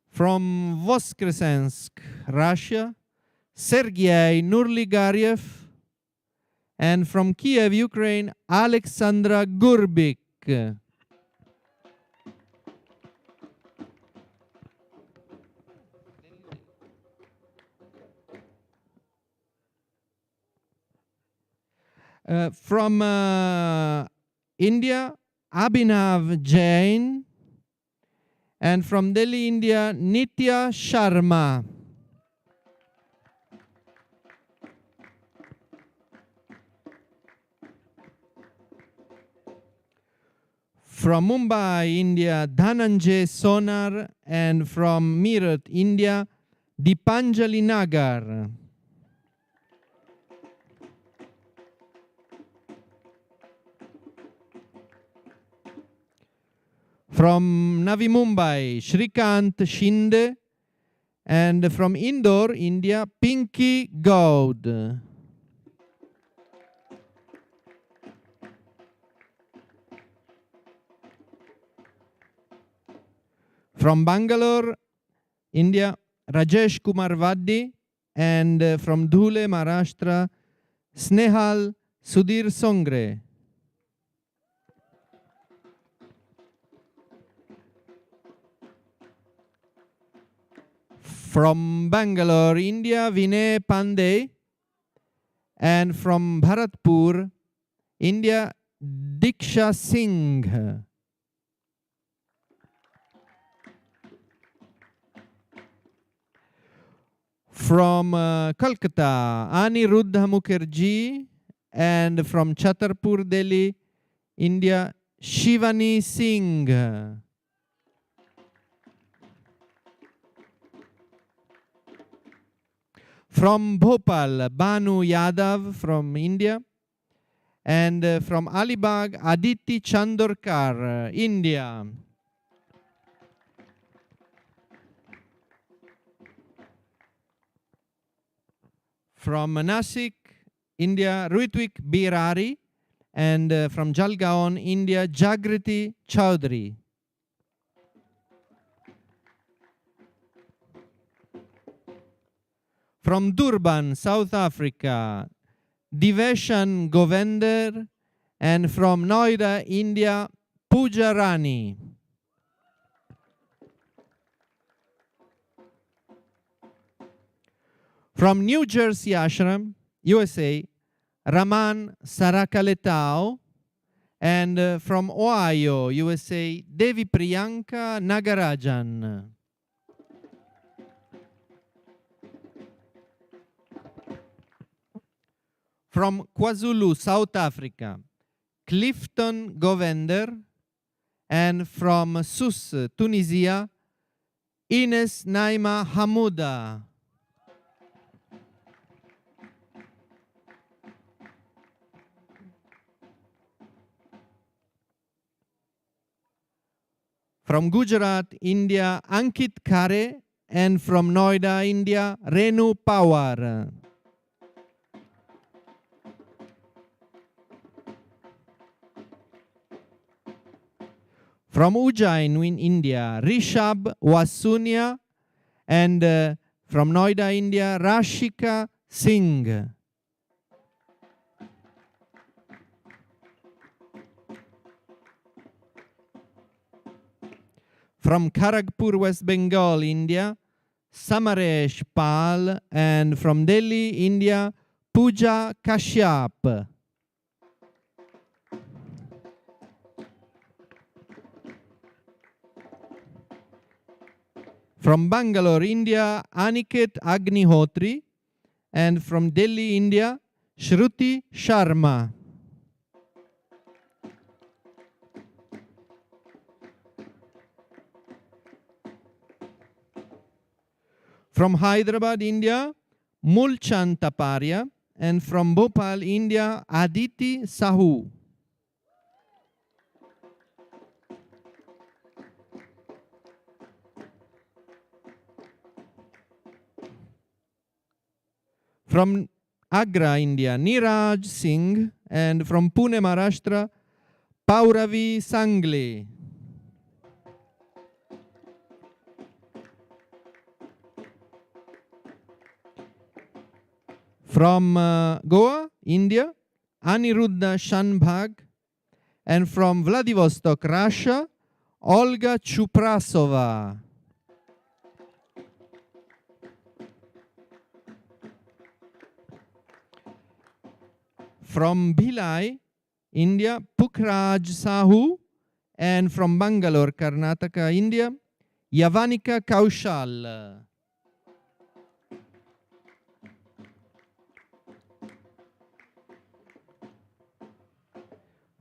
From Voskresensk, Russia, Sergei Nurligariev. And from Kiev, Ukraine, Alexandra Gurbik. From India, Abhinav Jain. And from Delhi, India, Nitya Sharma. From Mumbai, India, Dhananjay Sonar. And from Meerut, India, Dipanjali Nagar. From Navi Mumbai, Shrikant Shinde. And from Indore, India, Pinky Gaud. From Bangalore, India, Rajesh Kumar Vaddi. And from Dhule, Maharashtra, Snehal Sudhir Songre. From Bangalore, India, Vinay Pandey. And from Bharatpur, India, Diksha Singh. from Kolkata, Aniruddha Mukherjee, and from Chhatarpur, Delhi, India, Shivani Singh. From Bhopal, Banu Yadav from India. And from Alibag, Aditi Chandorkar, India. From Nasik, India, Ruitwik Birari. And from Jalgaon, India, Jagriti Chaudhary. From Durban, South Africa, Diveshan Govender, and from Noida, India, Puja Rani. From New Jersey Ashram, USA, Raman Sarakaletao, and from Ohio, USA, Devi Priyanka Nagarajan. From KwaZulu, South Africa, Clifton Govender, and from Sus, Tunisia, Ines Naima Hamouda. From Gujarat, India, Ankit Khare, and from Noida, India, Renu Pawar. From Ujjain in India, Rishab Wasunia, and from Noida, India, Rashika Singh. From Kharagpur, West Bengal, India, Samaresh Pal, and from Delhi, India, Puja Kashyap. From Bangalore, India, Aniket Agnihotri, and from Delhi, India, Shruti Sharma. From Hyderabad, India, Mulchand Taparia, and from Bhopal, India, Aditi Sahu. From Agra, India, Niraj Singh, and from Pune, Maharashtra, Pauravi Sangle. From Goa, India, Aniruddha Shanbhag, and from Vladivostok, Russia, Olga Chuprasova. From Bhilai, India, Pukhraj Sahu, and from Bangalore, Karnataka, India, Yavanika Kaushal.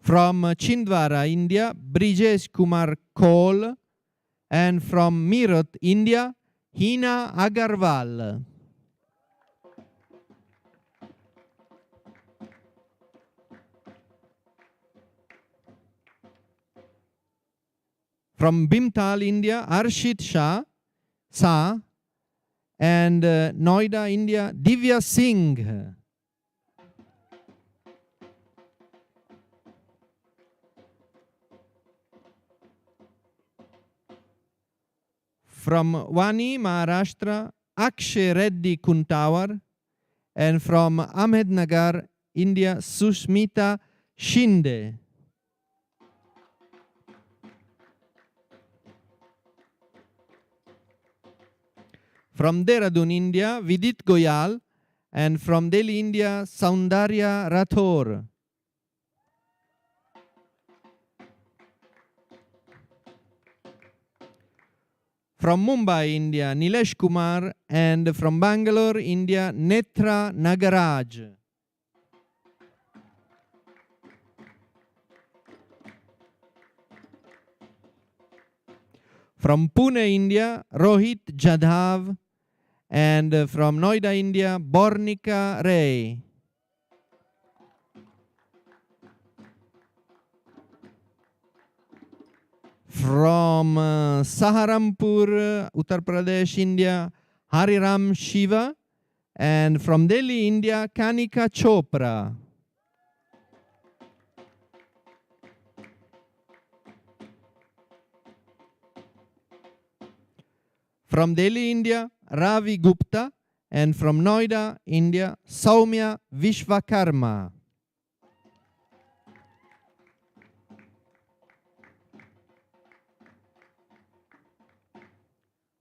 From Chhindwara, India, Brijesh Kumar Kaul, and from Meerut, India, Hina Agarwal. From Bhimtal, India, Arshit Shah, and Noida, India, Divya Singh. From Wani, Maharashtra, Akshay Reddy Kuntawar, and from Ahmednagar, India, Sushmita Shinde. From Dehradun, India, Vidit Goyal, and from Delhi, India, Saundarya Rathore. From Mumbai, India, Nilesh Kumar, and from Bangalore, India, Netra Nagaraj. From Pune, India, Rohit Jadhav, and from Noida, India, Bornika Ray. From Saharanpur, Uttar Pradesh, India, Hariram Shiva, and from Delhi, India, Kanika Chopra. From Delhi, India, Ravi Gupta, and from Noida, India, Soumya Vishwakarma.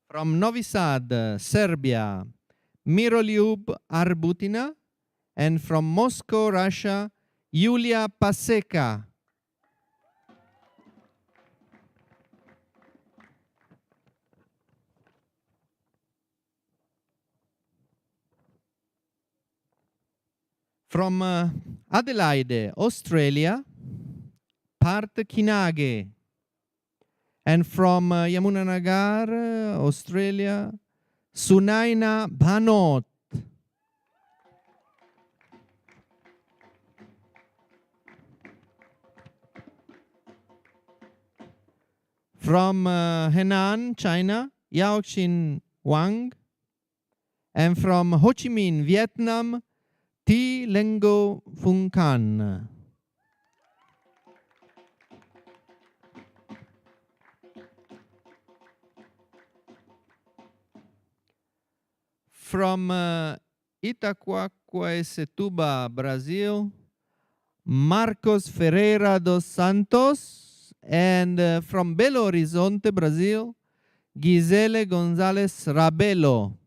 From Novi Sad, Serbia, Miroljub Arbutina, and from Moscow, Russia, Yulia Paseka. From Adelaide, Australia, Parth Kinage. And from Yamunanagar, Australia, Sunaina Bhanot. From Henan, China, Yaoxin Wang. And from Ho Chi Minh, Vietnam, Thi Lengo Phung Can. From Itaquaquecetuba, Brazil, Marcos Ferreira dos Santos, and from Belo Horizonte, Brazil, Gisele Gonzalez Rabelo.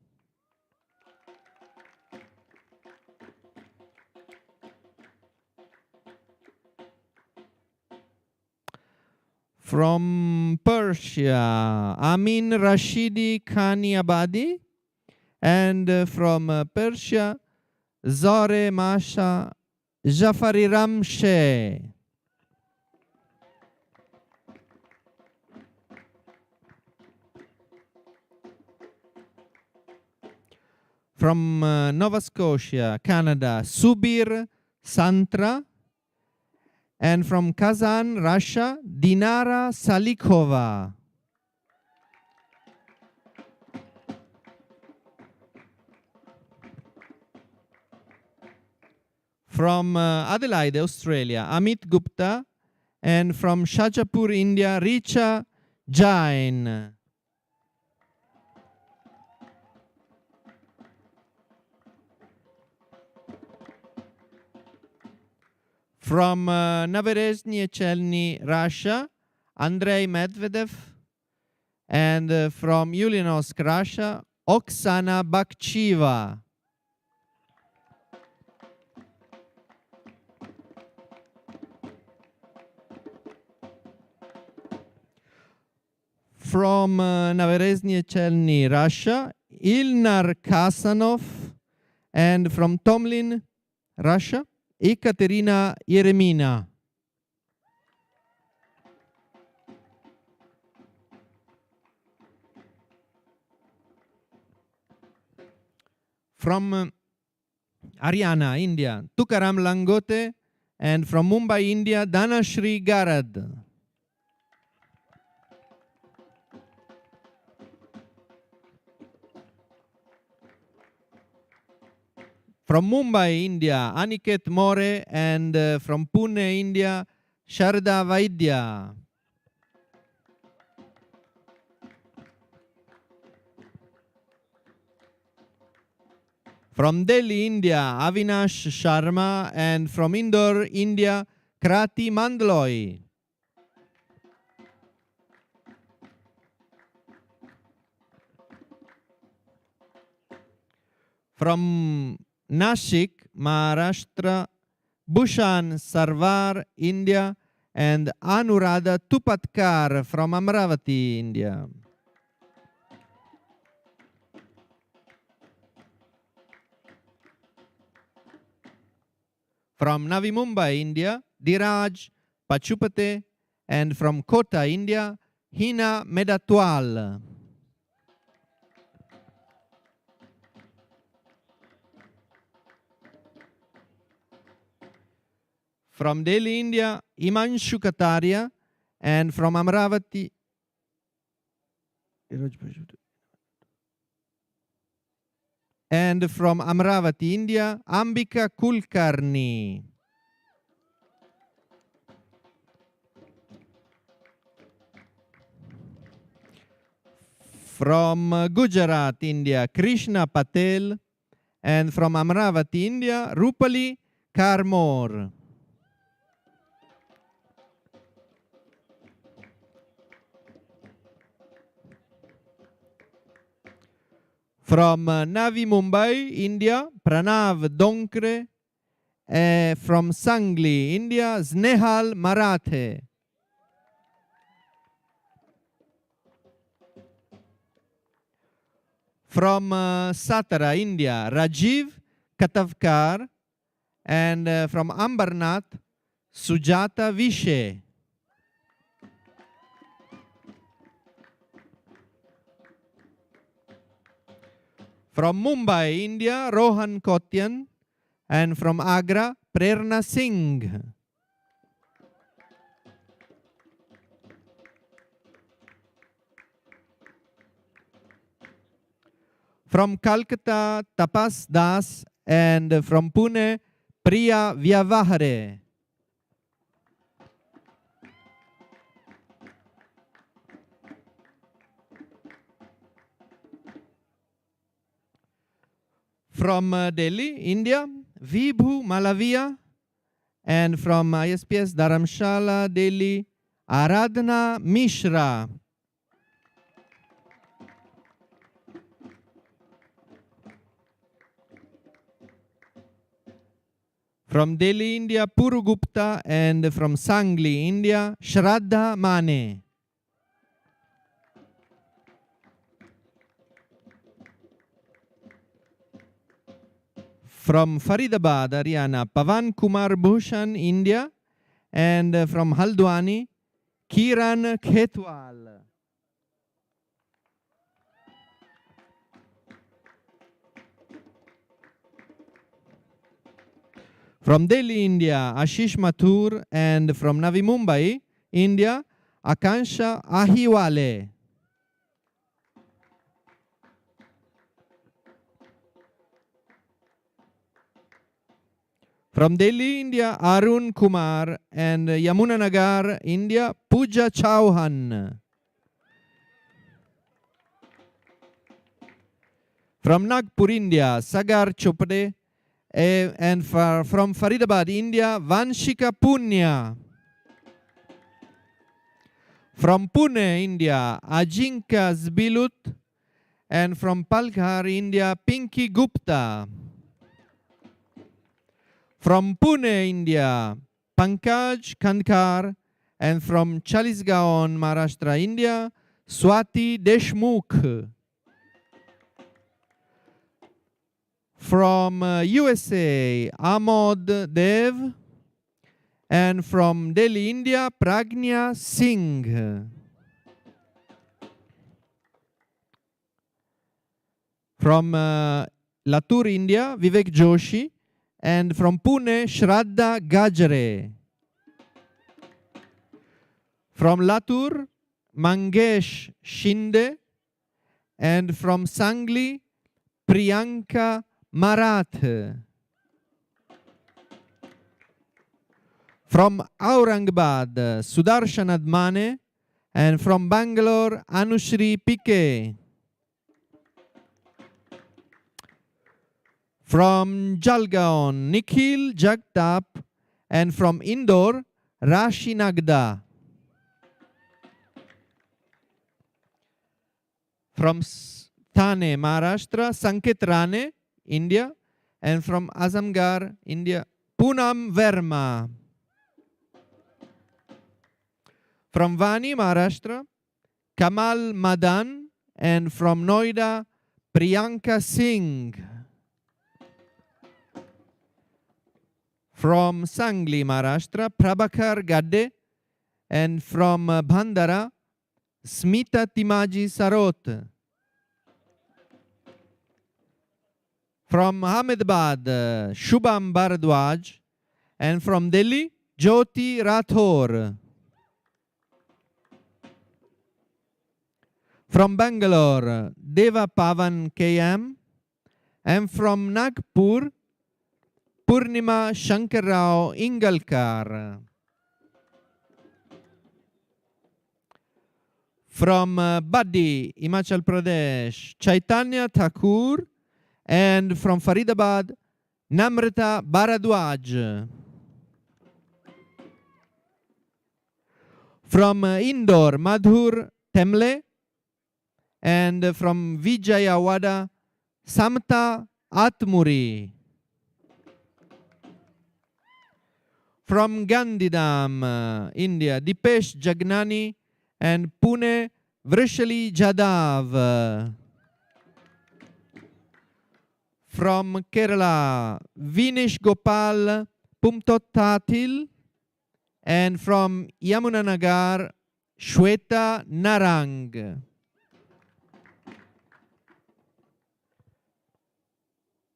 From Persia, Amin Rashidi Khani Abadi. And from Persia, Zore Masha Jafariram Sheh. From Nova Scotia, Canada, Subir Santra. And from Kazan, Russia, Dinara Salikova. From Adelaide, Australia, Amit Gupta. And from Shajapur, India, Richa Jain. From Naberezhny Chelny, Russia, Andrei Medvedev. And from Ulyanovsk, Russia, Oksana Bakchiva. From Naberezhny Chelny, Russia, Ilnar Kasanov. And from Tomlin, Russia, Ekaterina Yeremina. From Haryana, India, Tukaram Langote. And from Mumbai, India, Dhanashri Garad. From Mumbai, India, Aniket More. And from Pune, India, Sharda Vaidya. From Delhi, India, Avinash Sharma. And from Indore, India, Krati Mandloy. From Nashik, Maharashtra, Bhushan Sarwar, India, and Anuradha Tupatkar from Amravati, India. From Navi Mumbai, India, Diraj Pachupate, and from Kota, India, Hina Medatwal. From Delhi, India, Imanshu Kataria, and from Amravati. And from Amravati, India, Ambika Kulkarni. From Gujarat, India, Krishna Patel, and from Amravati, India, Rupali Karmor. From Navi Mumbai, India, Pranav Donkre. From Sangli, India, Snehal Marathe. From Satara, India, Rajiv Katavkar. And from Ambarnath, Sujata Vishe. From Mumbai, India, Rohan Kotyan. And from Agra, Prerna Singh. From Calcutta, Tapas Das. And from Pune, Priya Vyavahare. From Delhi, India, Vibhu Malavia. And from ISPS Dharamshala, Delhi, Aradhana Mishra. From Delhi, India, Puru Gupta. And from Sangli, India, Shraddha Mane. From Faridabad, Haryana, Pavan Kumar Bhushan, India. And from Haldwani, Kiran Khetwal. From Delhi, India, Ashish Mathur. And from Navi Mumbai, India, Akansha Ahiwale. From Delhi, India, Arun Kumar. And Yamunanagar, India, Puja Chauhan. From Nagpur, India, Sagar Chopde. And from Faridabad, India, Vanshika Punya. From Pune, India, Ajinka Zbilut. And from Palghar, India, Pinky Gupta. From Pune, India, Pankaj Kankar. And from Chalisgaon, Maharashtra, India, Swati Deshmukh. From USA, Amod Dev. And from Delhi, India, Pragnya Singh. From Latur, India, Vivek Joshi. And from Pune, Shraddha Gajare. From Latur, Mangesh Shinde. And from Sangli, Priyanka Marath. From Aurangabad, Sudarshan Admane. And from Bangalore, Anushri Pike. From Jalgaon, Nikhil Jagtap. And from Indore, Rashi Nagda. From Thane, Maharashtra, Sanket Rane, India. And from Azamgar, India, Poonam Verma. From Vani, Maharashtra, Kamal Madan. And from Noida, Priyanka Singh. From Sangli, Maharashtra, Prabhakar Gadde. And from Bhandara, Smita Timaji Sarot. From Ahmedabad, Shubham Bharadwaj. And from Delhi, Jyoti Rathore. From Bangalore, Deva Pavan KM. And from Nagpur, Purnima Shankarrao Ingalkar. From Baddi, Himachal Pradesh, Chaitanya Thakur. And from Faridabad, Namrata Bharadwaj. From Indore, Madhur Temle. And from Vijayawada, Samta Atmuri. From Gandhidham, India, Dipesh Jagnani and Pune Vrishali Jadav. From Kerala, Vinesh Gopal Pumtottatil. And from Yamunanagar, Shweta Narang.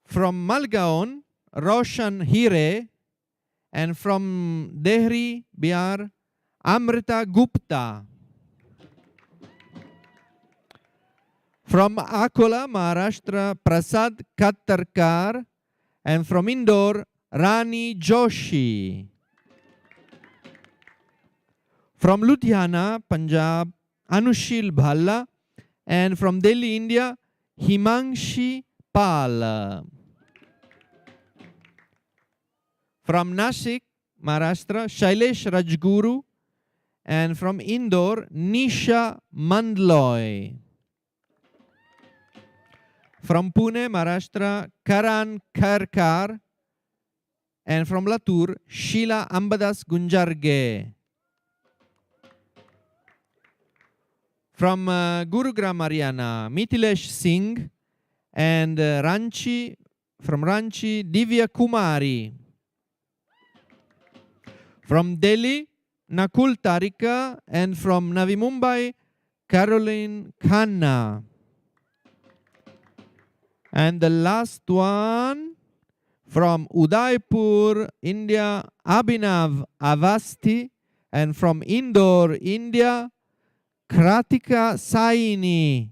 From Malgaon, Roshan Hire. And from Dehri, Bihar, Amrita Gupta. From Akola, Maharashtra, Prasad Kattarkar. And from Indore, Rani Joshi. From Ludhiana, Punjab, Anushil Bhalla. And from Delhi, India, Himangshi Pal. From Nashik, Maharashtra, Shailesh Rajguru. And from Indore, Nisha Mandloy. From Pune, Maharashtra, Karan Karkar. And from Latur, Sheila Ambadas Gunjarge. From Gurugram, Haryana, Mithilesh Singh. And from Ranchi, Divya Kumari. From Delhi, Nakul Tarika. And from Navi Mumbai, Caroline Khanna. And the last one, from Udaipur, India, Abhinav Avasti. And from Indore, India, Kratika Saini.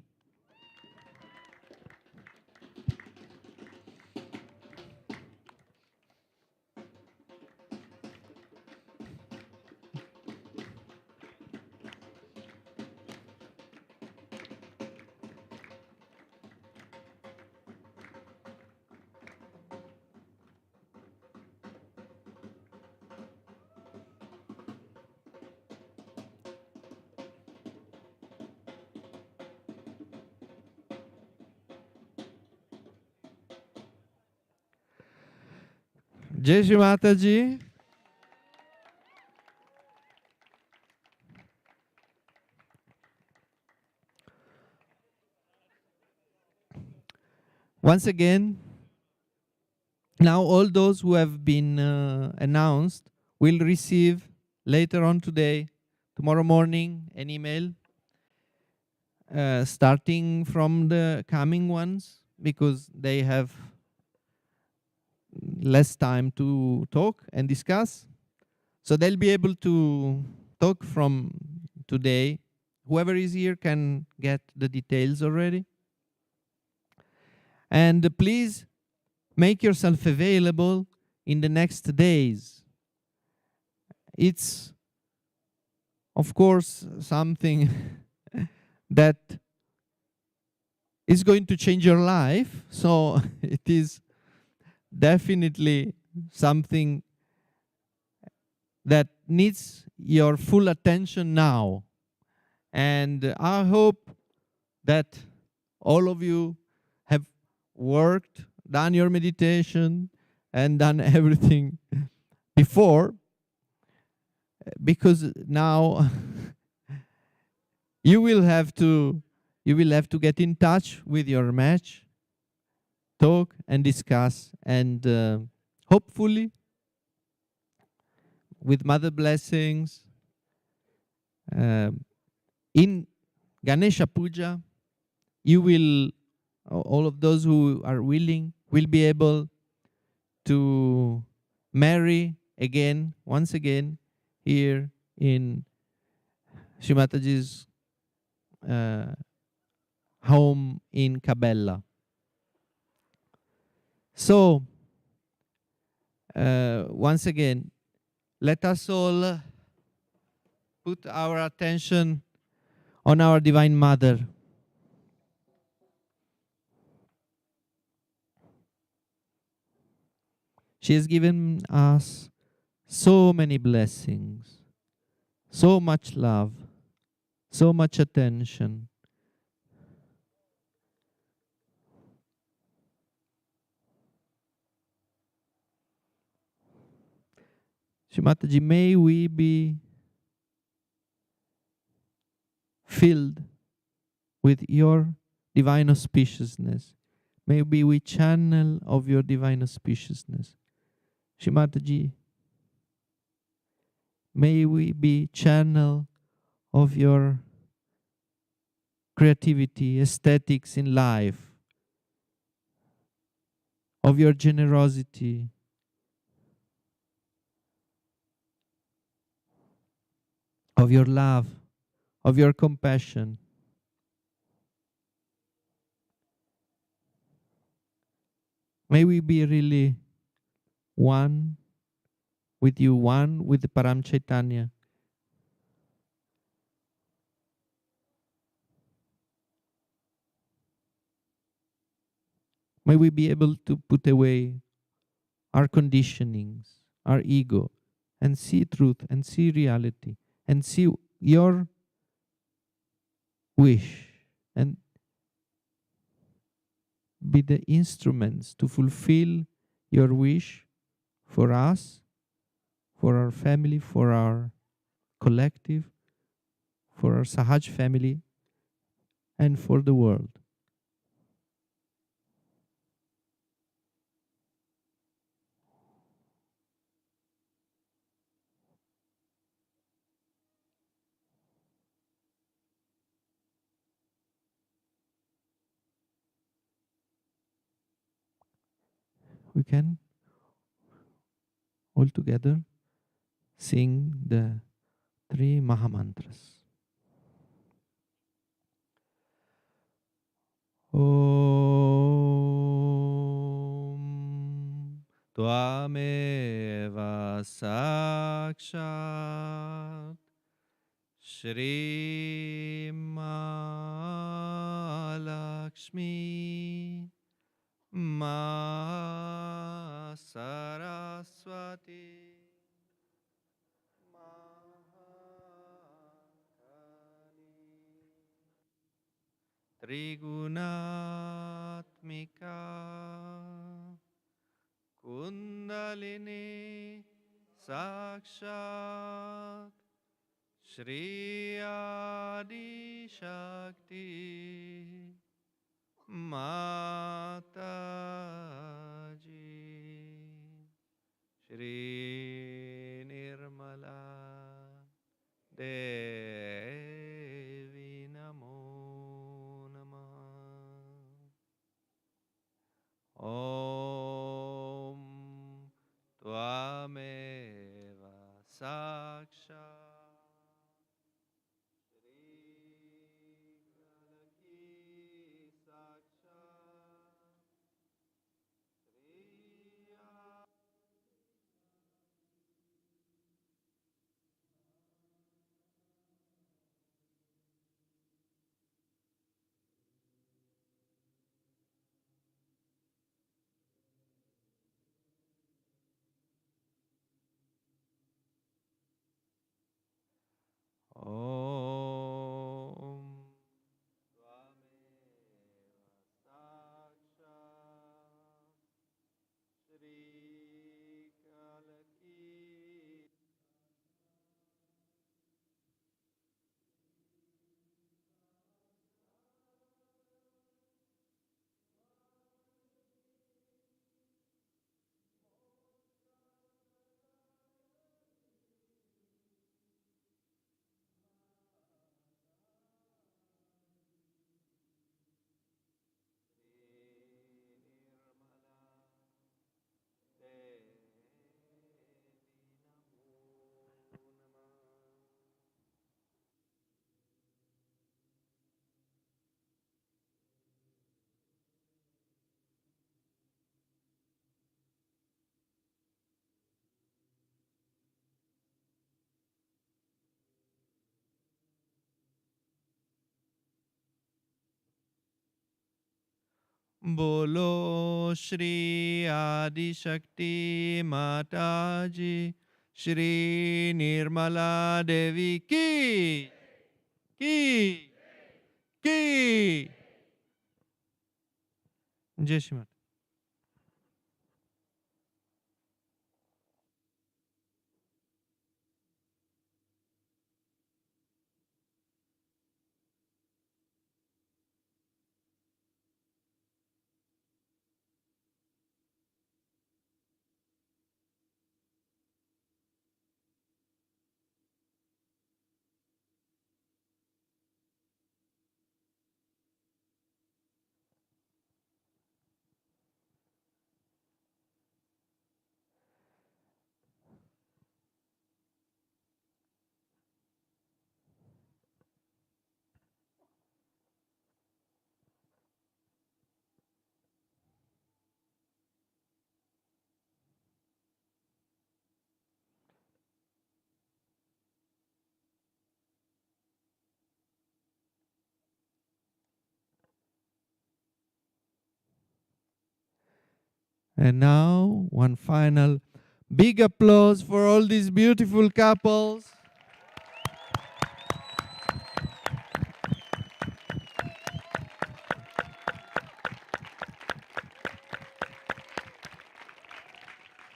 Jai Shri Mataji. Once again, now all those who have been announced will receive later on today, tomorrow morning, an email starting from the coming ones, because they have less time to talk and discuss. So they'll be able to talk from today. Whoever is here can get the details already. And please make yourself available in the next days. It's, of course, something that is going to change your life. So it is definitely something that needs your full attention now. And I hope that all of you have worked, done your meditation, and done everything before, because now you will have to get in touch with your match, talk and discuss, and hopefully with mother blessings. In Ganesha Puja, you will, all of those who are willing, will be able to marry again, once again, here in Shrimataji's home in Cabella. So, once again, let us all put our attention on our Divine Mother. She has given us so many blessings, so much love, so much attention. Shrimataji, may we be filled with your divine auspiciousness. May we channel of your divine auspiciousness. Shrimataji, may we be channel of your creativity, aesthetics in life, of your generosity, of your love, of your compassion. May we be really one with you, one with the Param Chaitanya. May we be able to put away our conditionings, our ego, and see truth, and see reality, and see your wish, and be the instruments to fulfill your wish for us, for our family, for our collective, for our Sahaj family, and for the world. We can all together sing the three Mahamantras. Om Tvameva Sakshat Shri Mahalakshmi Ma Saraswati Trigunatmika Kundalini Sakshat Shri Adi Shakti Mataji Shri Nirmala Devi Namo Namah. Om Tvameva Sakshat Shri बोलो श्री आदि शक्ति माता जी, श्री निर्मला देवी की जय Shri Mata. And now, one final big applause for all these beautiful couples.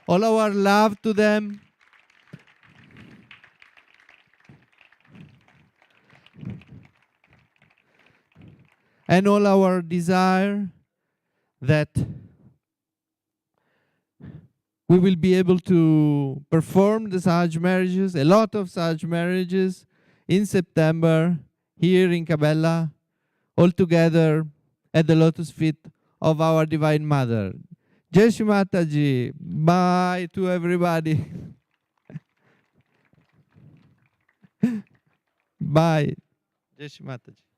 All our love to them. And all our desire that we will be able to perform the Sahaj marriages, a lot of Sahaj marriages in September here in Cabela, all together at the lotus feet of our Divine Mother. Jai Shri Mataji. Bye to everybody. Bye. Jai Shri Mataji.